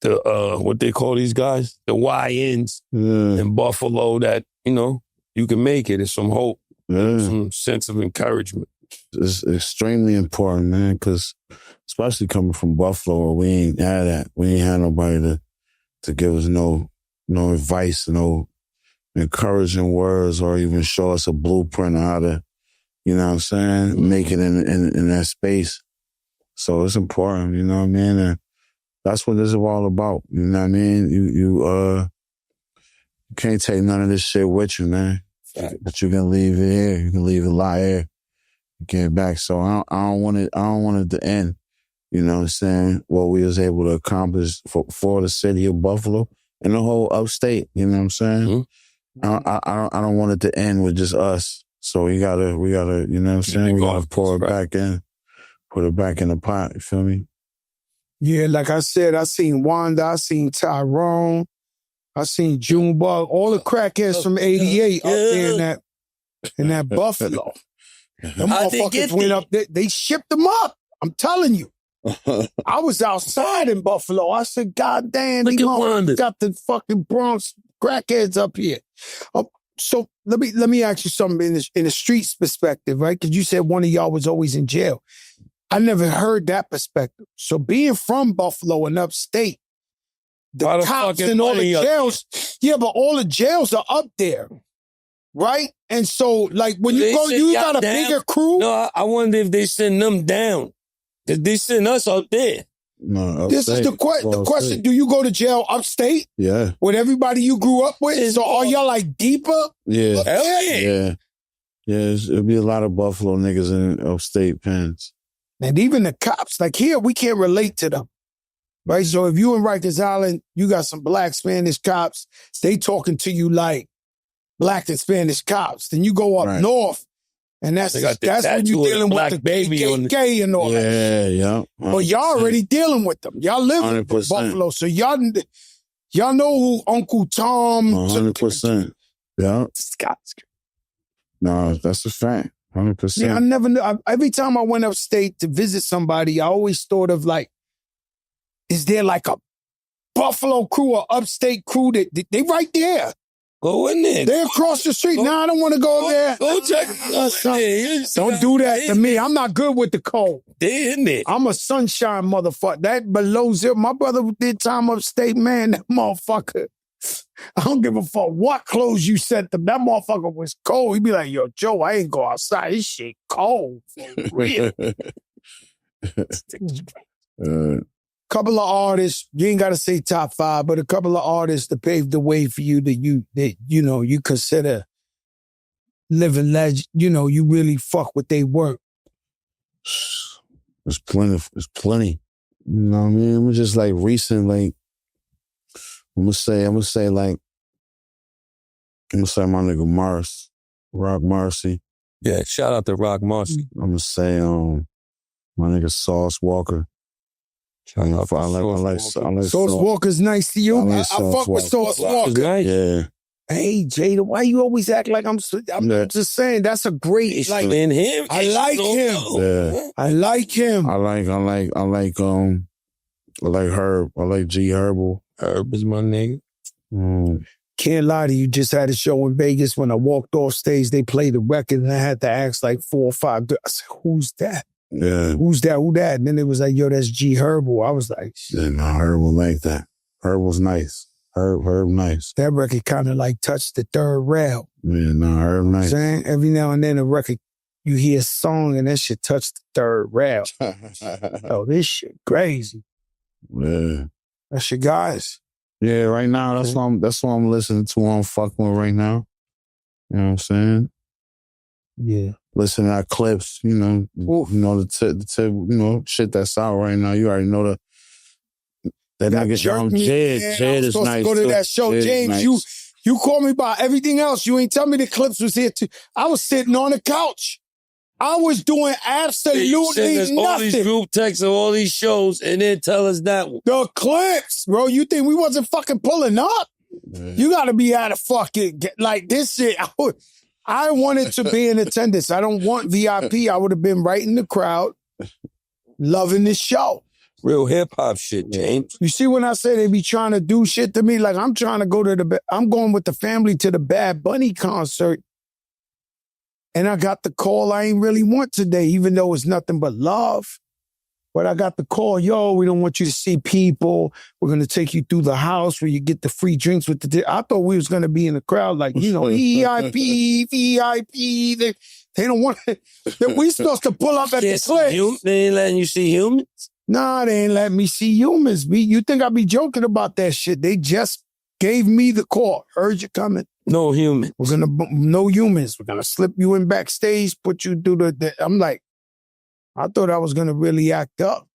what they call these guys? The YNs in Buffalo that, you know, you can make it. It's some hope. Some sense of encouragement. It's extremely important, man, because especially coming from Buffalo where we ain't had that. We ain't had nobody to give us no advice, no encouraging words or even show us a blueprint on how to, you know what I'm saying, make it in that space. So it's important, you know what I mean? And that's what this is all about. You know what I mean? You can't take none of this shit with you, man. But you can leave it here. You can leave it lie here. Get it back. So I don't want it to end. You know what I'm saying? What we was able to accomplish for the city of Buffalo and the whole upstate. You know what I'm saying? I don't want it to end with just us. So we gotta, you know what I'm saying? We gotta pour it back in, put it back in the pot. You feel me? Yeah, like I said, I seen Wanda, I seen Tyrone, I seen Junebug, all the crackheads from '88 up there in that Buffalo. Them motherfuckers went up there. They shipped them up. I'm telling you. I was outside in Buffalo. I said, God damn, these motherfuckers got the fucking Bronx crackheads up here. So let me ask you something in the streets perspective, right? Because you said one of y'all was always in jail. I never heard that perspective. So being from Buffalo and upstate, the cops and all the jails, but all the jails are up there, right? And so, like, when you go, you got a bigger crew. No, I wonder if they send them down. Because they send us out there. No, this is the question. Do you go to jail upstate? Yeah. With everybody you grew up with? So are y'all like deeper? Yeah. Yeah. It'll be a lot of Buffalo niggas in upstate pens. And even the cops, like here, we can't relate to them. Right? So if you in Rikers Island, you got some black Spanish cops, they talking to you like black and Spanish cops. Then you go up north, and that's when you're dealing with the KKK and all that. Yeah. But y'all already dealing with them. Y'all live in Buffalo, so y'all know who Uncle Tom. 100%. Yeah. Scott's. No, that's a fact. 100%. Yeah, I never knew. Every time I went upstate to visit somebody, I always thought of like, is there like a Buffalo crew or upstate crew that they right there? Go in there. They're across the street. I don't want to go there. Go check us out. Don't do that to me. I'm not good with the cold. They in there. I'm a sunshine motherfucker. That below zero. My brother did time upstate, man. That motherfucker. I don't give a fuck what clothes you sent them. That motherfucker was cold. He'd be like, yo, Joe, I ain't go outside. This shit cold. For real. Couple of artists, you ain't got to say top 5, but a couple of artists that paved the way for you that you consider living legend. You know, you really fuck with their work. There's plenty. You know what I mean? I'm just like recent, like, I'm gonna say my nigga Mars, Rock Marcy. Yeah, shout out to Rock Marcy. I'm gonna say my nigga Sauce Walker. I like Sauce Walker's nice to you. I fuck with Sauce Walker. Nice. Yeah. Hey Jada, why you always act like I'm just saying that's a great like in him. I like him. Yeah. I like him. I like Herb. I like G Herbal. Herb is my nigga. Can't lie to you, just had a show in Vegas. When I walked off stage, they played the record and I had to ask like 4 or 5. I said, who's that? Yeah. Who's that? Who that? And then it was like, yo, that's G Herbal. I was like, shit. Yeah, no, Herbal like that. Herbal's nice. Herb nice. That record kind of like touched the third rail. Yeah, no, Herb nice. Saying every now and then a record, you hear a song and that shit touched the third rail. Oh, this shit crazy. Yeah. That's your guys. Yeah, right now that's what I'm listening to. I'm fucking with right now. You know what I'm saying? Yeah. Listen to our clips, you know, the shit that's out right now. You already know that nigga Jed is nice. Go to that show, Jed James. nice. You called me about everything else. You ain't tell me the clips was here too. I was sitting on the couch. I was doing absolutely nothing. All these group texts of all these shows, and then tell us that one. The clips, bro. You think we wasn't fucking pulling up? Yeah. You got to be out of fucking like this shit. I wanted to be in attendance. I don't want VIP. I would have been right in the crowd, loving this show. Real hip hop shit, James. You see when I say they be trying to do shit to me, like I'm trying to go to I'm going with the family to the Bad Bunny concert. And I got the call I ain't really want today, even though it's nothing but love. But I got the call, yo, we don't want you to see people. We're going to take you through the house where you get the free drinks with the... I thought we was going to be in the crowd like, you know, VIP. They don't want... We supposed to pull up at the clip. They ain't letting you see humans? Nah, they ain't letting me see humans. You think I be joking about that shit? They just gave me the call. Heard you coming. No humans. No humans. We're gonna slip you in backstage, put you through the. I'm like, I thought I was gonna really act up.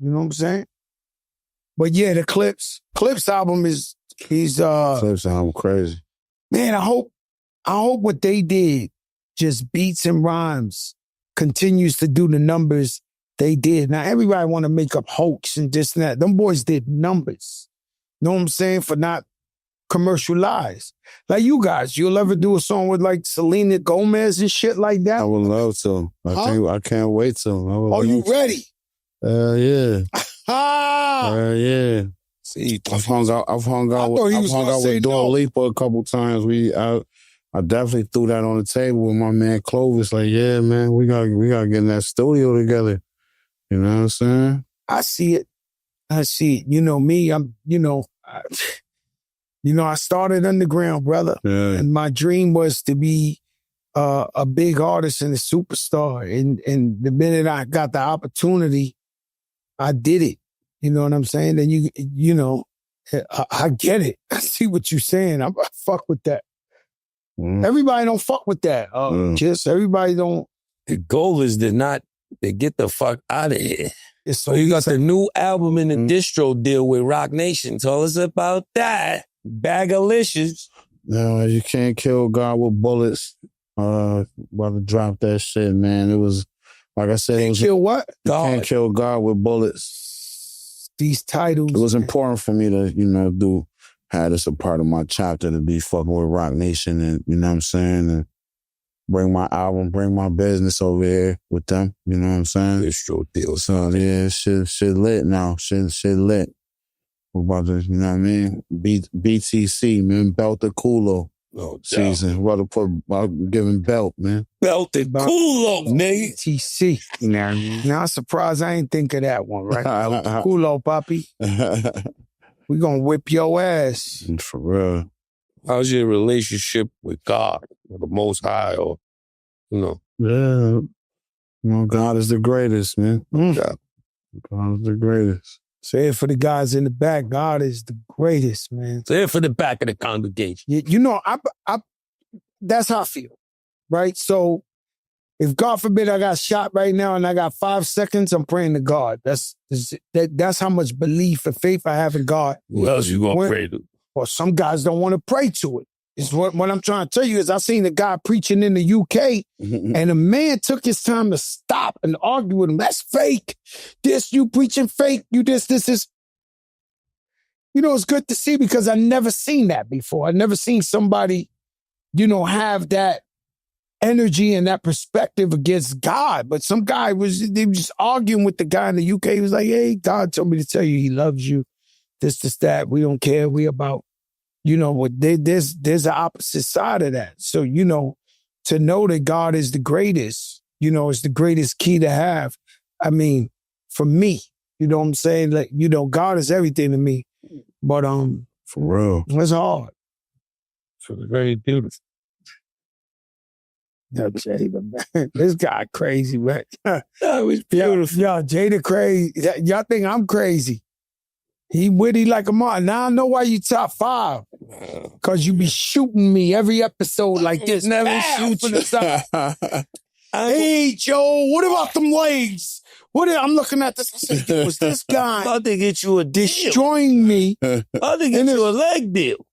You know what I'm saying? But yeah, the Clips album is Clips album crazy. Man, I hope what they did, just beats and rhymes, continues to do the numbers they did. Now everybody want to make up hoax and this and that. Them boys did numbers. Know what I'm saying? For not commercialized. Like you guys, you'll ever do a song with like Selena Gomez and shit like that? I would love to. I can't wait to. You ready? Yeah. Yeah. See, I've hung out with Dua Lipa a couple times. I definitely threw that on the table with my man Clovis. Like, yeah, man, we gotta get in that studio together. You know what I'm saying? I see it. You know me. I started underground, brother. Yeah. And my dream was to be a big artist and a superstar. And the minute I got the opportunity, I did it. You know what I'm saying? And I get it. I see what you're saying. I fuck with that. Everybody don't fuck with that. Just everybody don't. The goal is to get the fuck out of here. So you got the new album in the distro deal with Rock Nation. Tell us about that. Bagalicious. No, you can't kill God with bullets. About to drop that shit, man. It was, like I said, kill what? You can't kill God with bullets. These titles. It was important for me to, have this a part of my chapter to be fucking with Rock Nation and, you know what I'm saying? And bring my album, bring my business over here with them. You know what I'm saying? Distro deal. So, yeah, shit lit now. Shit lit. We're about to, you know what I mean? BTC, man, Belt the Culo season. We're about to give him belt, man. Belt the Culo, nigga. BTC. Now I'm surprised I ain't think of that one, right? Culo, papi. We gonna whip your ass. For real. How's your relationship with God, or the Most High, or, Yeah. God is the greatest, man. God is the greatest. Say it for the guys in the back. God is the greatest, man. Say it for the back of the congregation. I that's how I feel, right? So if God forbid I got shot right now and I got 5 seconds, I'm praying to God. That's how much belief and faith I have in God. Who else you gonna pray to? Well, some guys don't want to pray to it. It's what I'm trying to tell you is I seen a guy preaching in the UK and a man took his time to stop and argue with him. That's fake. You preaching fake. You this. It's good to see because I never seen that before. I never seen somebody, have that energy and that perspective against God. But some guy they were just arguing with the guy in the UK. He was like, hey, God told me to tell you he loves you. This, that. We don't care. We about... there's the opposite side of that. So, to know that God is the greatest, is the greatest key to have. I mean, for me, you know what I'm saying? Like, God is everything to me. But For real. It's hard. So it's very beautiful. Yo, Jada, man. This guy crazy, man. That was beautiful. Yo, Jada crazy. Y'all think I'm crazy. He witty like a mom. Now I know why you top 5. Because you be shooting me every episode like this. Never shoot from you. the side. Hey, Joe, what about them legs? I'm looking at this. I said, was this guy About to get you a deal. destroying me? About to get you a leg deal.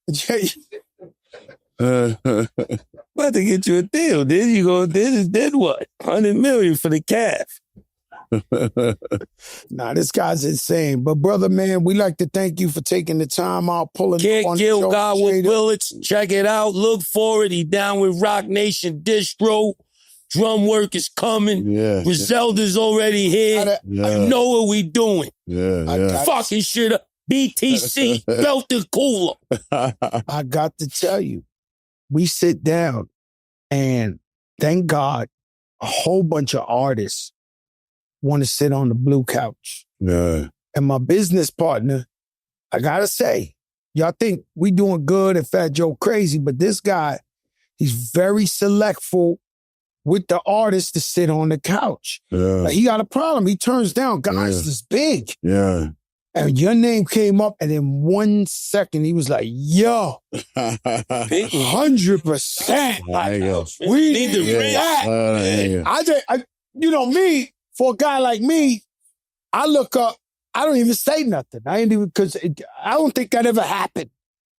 About to get you a deal. Then you go, then what? 100 million for the calf. Nah, this guy's insane. But brother, man, we like to thank you for taking the time out, pulling up Can't on kill the show. God with Jada. bullets. Check it out. Look for it. He down with Rock Nation Distro. Drum work is coming. Yeah. Griselda's already here. I know what we doing. Yeah. Fucking shit up. BTC, Belted Cooler. I got to tell you, we sit down and thank God a whole bunch of artists want to sit on the blue couch. Yeah. And my business partner, I gotta say, y'all think we doing good and Fat Joe crazy, but this guy, he's very selectful with the artists to sit on the couch. Yeah. Like, he got a problem. He turns down guys this big. Yeah. And your name came up, and in 1 second, he was like, yo, 100%. There you go. We need to bring that. You know me, for a guy like me, I look up, I don't even say nothing. I ain't even, because I don't think that ever happened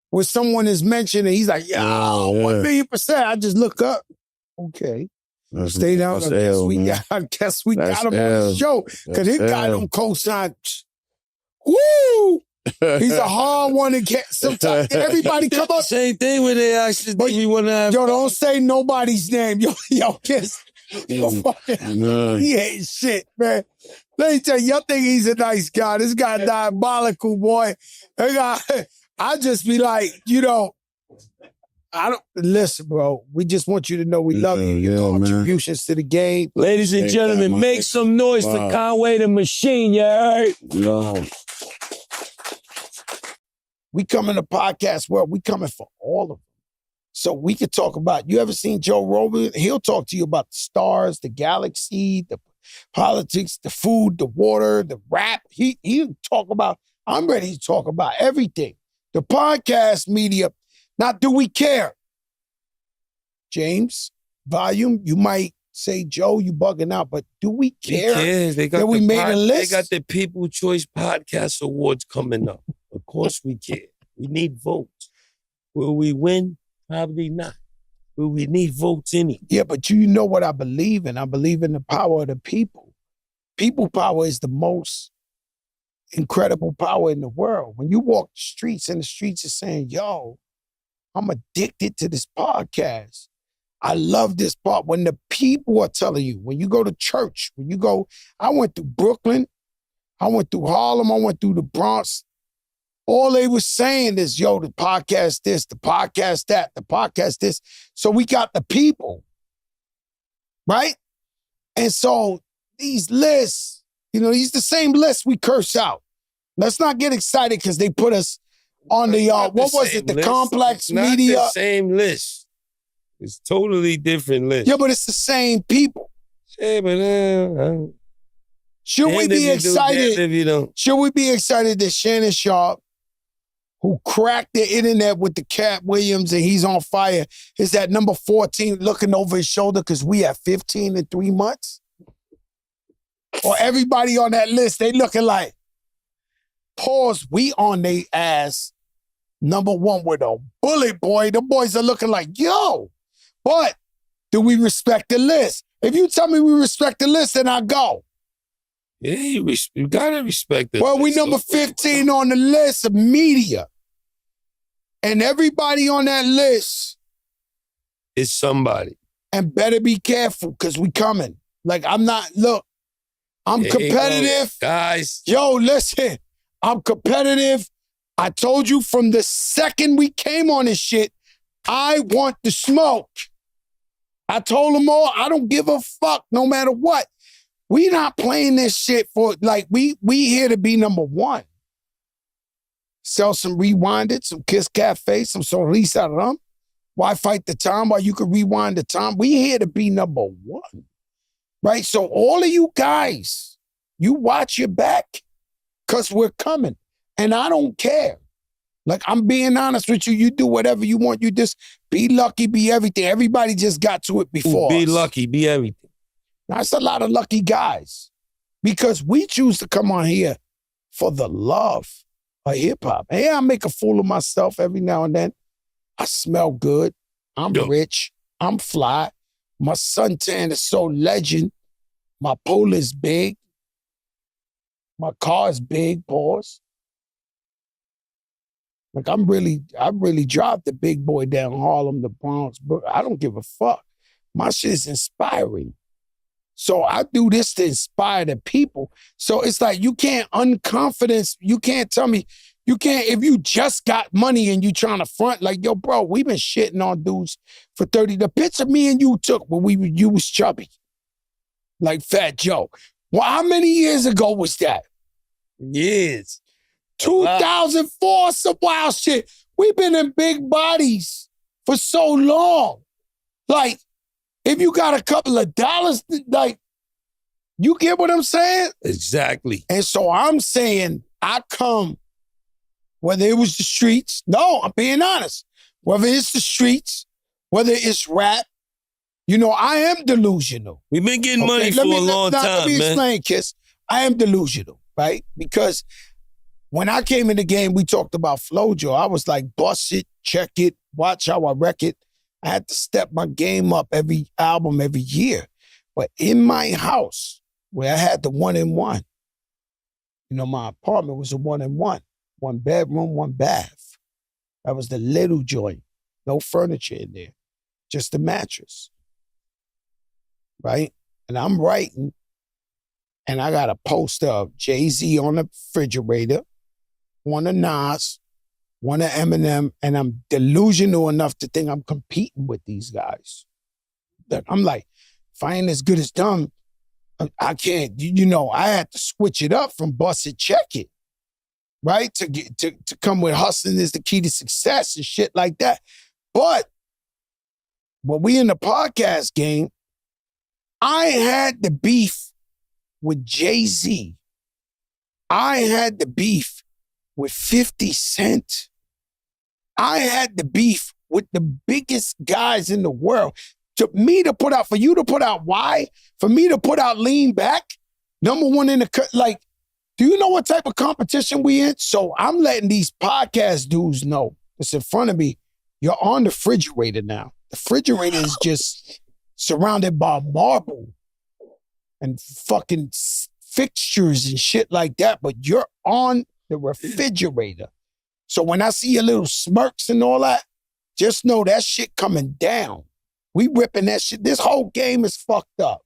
where someone is mentioned and he's like, yo, 1,000,000%. I just look up. Okay. Stay down. I guess we got him on the show because his guy don't co-sign. Woo! He's a hard one to get. Sometimes everybody come up. Same thing when they actually think we want to have. Yo, don't say nobody's name. Yo, Kiss. He ain't shit, man. Let me tell you, y'all think he's a nice guy. This guy diabolical, boy. I just be like, listen, bro. We just want you to know we love you. Your contributions to the game. Ladies and gentlemen, make some noise for Conway the Machine, you heard? No. We come in the podcast world, we coming for all of them. So we could talk about, you ever seen Joe Rogan? He'll talk to you about the stars, the galaxy, the politics, the food, the water, the rap. He'll talk about, I'm ready to talk about everything. The podcast media. Now, do we care? James, Volume, you might say, Joe, you bugging out, but do we care that we made a list? They got the People Choice Podcast Awards coming up. Of course we care. We need votes. Will we win? Probably not. Will we need votes any? Yeah, but you know what I believe in? I believe in the power of the people. People power is the most incredible power in the world. When you walk the streets and the streets are saying, yo, I'm addicted to this podcast. I love this part. When the people are telling you, when you go to church, I went through Brooklyn, I went through Harlem, I went through the Bronx. All they were saying is, yo, the podcast this, the podcast that, the podcast this. So we got the people, right? And so these lists, these the same lists we curse out. Let's not get excited because they put us on the, what was it, the list. Complex it's not media. The same list. It's totally different list. Yeah, but it's the same people. Yeah, but should we be excited? If you don't. Should we be excited that Shannon Sharp, who cracked the internet with the Cat Williams and he's on fire, is at number 14 looking over his shoulder because we at 15 in 3 months? Or everybody on that list, they looking like, pause, we on they ass number 1 with a bullet, boy. The boys are looking like, yo. But do we respect the list? If you tell me we respect the list, then I go. Yeah, you gotta respect it. Well, we number 15 on the list of media. And everybody on that list is somebody. And better be careful because we coming. Like, I'm competitive. Guys. Yo, listen, I'm competitive. I told you from the second we came on this shit, I want the smoke. I told them all, I don't give a fuck no matter what. We not playing this shit for, like, we here to be number 1. sell some Rewinded, some Kiss Cafe, some Sonrisa Rum. Why fight the time while you can rewind the time? We here to be number one, right? So all of you guys, you watch your back because we're coming. And I don't care. Like, I'm being honest with you. You do whatever you want. You just be lucky, be everything. Everybody just got to it before Be us. lucky, be everything. That's a lot of lucky guys because we choose to come on here for the love of hip-hop. Hey, I make a fool of myself every now and then. I smell good. I'm rich. I'm fly. My suntan is so legend. My pole is big. My car is big, pause. Like, I really drive the big boy down Harlem, the Bronx, but I don't give a fuck. My shit is inspiring. So I do this to inspire the people. So it's like, you can't unconfidence, you can't tell me, you can't, if you just got money and you trying to front, like, yo, bro, we've been shitting on dudes for 30. The picture me and you took when you was chubby, like Fat Joe. Well, how many years ago was that? Years. 2004, some wild shit. We've been in big bodies for so long. Like, if you got a couple of dollars, like, you get what I'm saying? Exactly. And so I'm saying, I come, whether it was the streets, no, I'm being honest, whether it's the streets, whether it's rap, you know, I am delusional. We've been getting money for a long time, let me man. explain, Kiss. I am delusional, right? Because when I came in the game, we talked about Flojo. I was like, bust it, check it, watch how I wreck it. I had to step my game up every album, every year. But in my house, where I had the 1-in-1, you know, my apartment was a 1-in-1, 1 bedroom, 1 bath. That was the little joint. No furniture in there, just a mattress. Right? And I'm writing, and I got a poster of Jay-Z on the refrigerator, one of Nas, one of Eminem, and I'm delusional enough to think I'm competing with these guys. I'm like, if I ain't as good as them, I can't, you know, I had to switch it up from bust it, check it, right? To come with hustling is the key to success and shit like that. But when we in the podcast game, I had the beef with Jay-Z. I had the beef with 50 Cent. I had the beef with the biggest guys in the world. For you to put out Why? For me to put out Lean Back, number one in the, like, do you know what type of competition we in? So I'm letting these podcast dudes know that's in front of me, you're on the refrigerator now. The refrigerator is just surrounded by marble and fucking fixtures and shit like that, but you're on the refrigerator. So when I see your little smirks and all that, just know that shit coming down. We ripping that shit. This whole game is fucked up.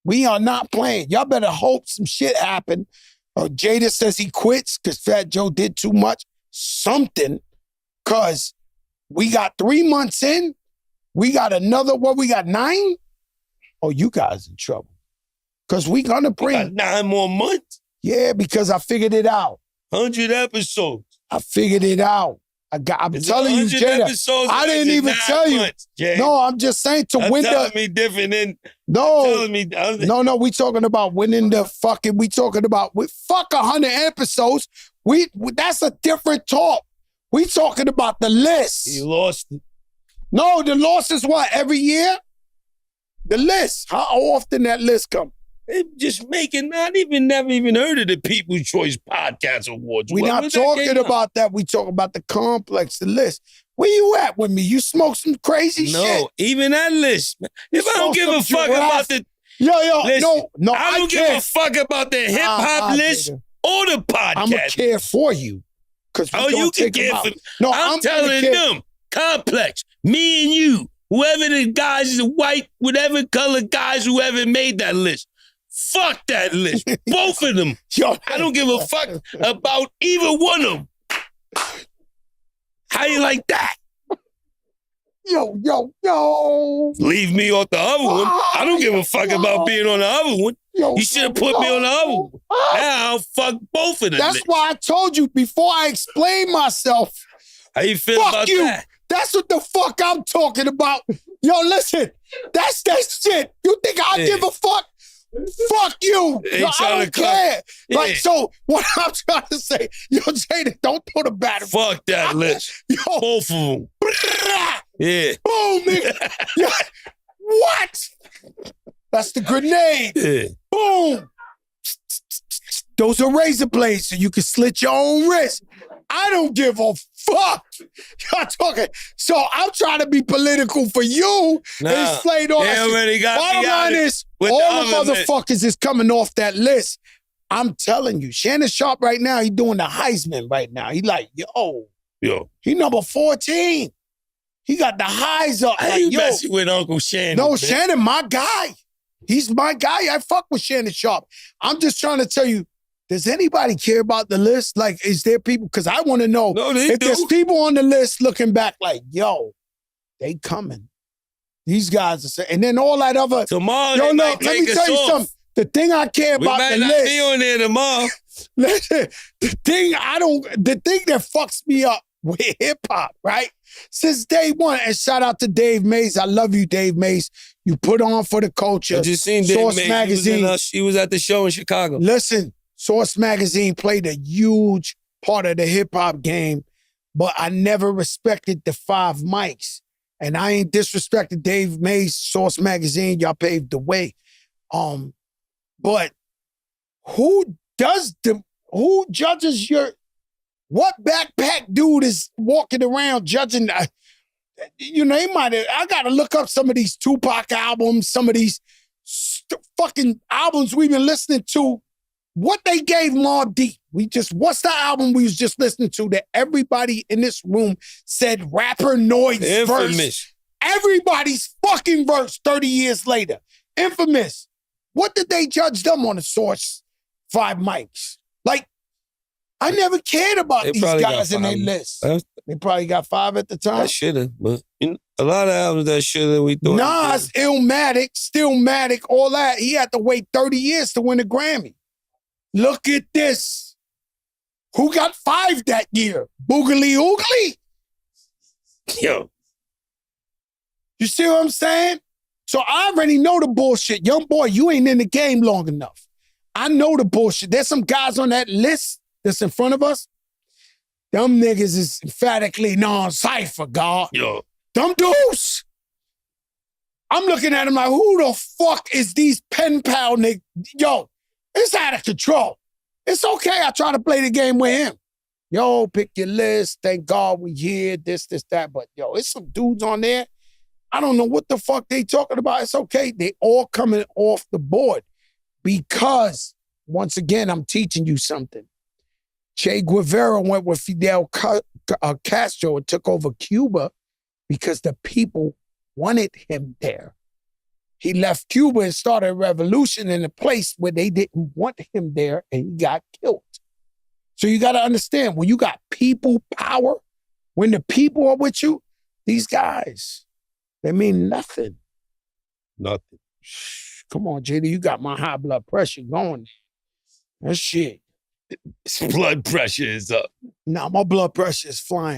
We are not playing. Y'all better hope some shit happen. Or Jada says he quits because Fat Joe did too much. Something, because we got 3 months in. We got another, we got 9? Oh, you guys in trouble. Because we gonna bring. We got 9 more months? Yeah, because I figured it out. 100 episodes. I figured it out. I'm telling you, Jada. I didn't even tell you. Months, no, I'm just saying to win the. Telling me different than. No, telling me. No, we talking about winning the fucking. We talking about fuck 100 episodes. That's a different talk. We talking about the list. You lost it. No, the loss is what, every year? The list. How often that list come? They just never even heard of the People's Choice Podcast Awards. We're not talking about that. We talking about the complex, the list. Where you at with me? You smoke some crazy shit? No, even that list. If I don't give a fuck about the list, no, I don't give a fuck about the hip hop list or the podcast. I'm gonna care for you. You can care for me. No, I'm telling them. Complex. Me and you. Whoever the guys is white, whatever color guys, whoever made that list. Fuck that list. Both of them. I don't give a fuck about either one of them. How you like that? Yo. Leave me off the other one. I don't give a fuck about being on the other one. Yo, You should have put me on the other one. Now I'll fuck both of them. That's why I told you before I explain myself. How you feel Fuck about you. that? That's what the fuck I'm talking about. Yo, listen. That's that shit. You think I give a fuck? Fuck you. Ain't Yo, I trying don't to care. Yeah. Like, so what I'm trying to say, yo, Jada, don't throw the battery. Fuck that list. Yo, Both of them. Yeah. boom, nigga. Yo, what? That's the grenade. Yeah. Boom. Those are razor blades so you can slit your own wrist. I don't give a fuck. Y'all talking. So I'm trying to be political for you. Nah, and explain all they that shit. already got Bottom me out line of- is, with all the the other list. motherfuckers is coming off that list. I'm telling you, Shannon Sharp right now, he doing the Heisman right now. He like, yo, he number 14. He got the highs up. How Like, you yo, messing with Uncle Shannon? no, man? Shannon, my guy. He's my guy. I fuck with Shannon Sharp. I'm just trying to tell you, does anybody care about the list? Like, is there people? Because I want to know No, they if do. there's people on the list looking back like, yo, they coming. These guys are saying, and then all that other. Tomorrow, Yo, they look, might let take me us tell you off. something. The thing I care We about might the not list. be on there tomorrow. Listen, the thing that fucks me up with hip hop, right? Since day one, and shout out to Dave Mays. I love you, Dave Mays. You put on for the culture. I just seen Dave Source Mays. Magazine. He was at the show in Chicago. Listen, Source Magazine played a huge part of the hip hop game, but I never respected the 5 mics. And I ain't disrespected Dave Mays, Source Magazine. Y'all paved the way. But who judges what backpack dude is walking around judging? I got to look up some of these Tupac albums, some of these fucking albums we've been listening to. What they gave Mobb Deep. What's the album we was just listening to that everybody in this room said rapper Noise Infamous. verse? Everybody's fucking verse 30 years later. Infamous. What did they judge them on the Source 5 mics? Like, I never cared about They these probably got guys in their 5. list. Huh? They probably got 5 at the time. I should have, but a lot of albums that should have we thought. Nas, Illmatic, Stillmatic, all that. He had to wait 30 years to win a Grammy. Look at this. Who got 5 that year? Boogly Oogly? Yo, You see what I'm saying? So I already know the bullshit. Young boy, you ain't in the game long enough. I know the bullshit. There's some guys on that list that's in front of us. Them niggas is emphatically non-cypher, God. yo, Them dudes. I'm looking at them like, who the fuck is these pen pal niggas? Yo, it's out of control. It's okay. I try to play the game with him. Yo, pick your list. Thank God we here. This, that. But yo, it's some dudes on there. I don't know what the fuck they talking about. It's okay. They all coming off the board because, once again, I'm teaching you something. Che Guevara went with Fidel Castro and took over Cuba because the people wanted him there. He left Cuba and started a revolution in a place where they didn't want him there, and he got killed. So you got to understand, when you got people power, when the people are with you, these guys, they mean nothing. nothing. Come on, JD, you got my high blood pressure going. That shit. Blood pressure is up. Nah, my blood pressure is flying.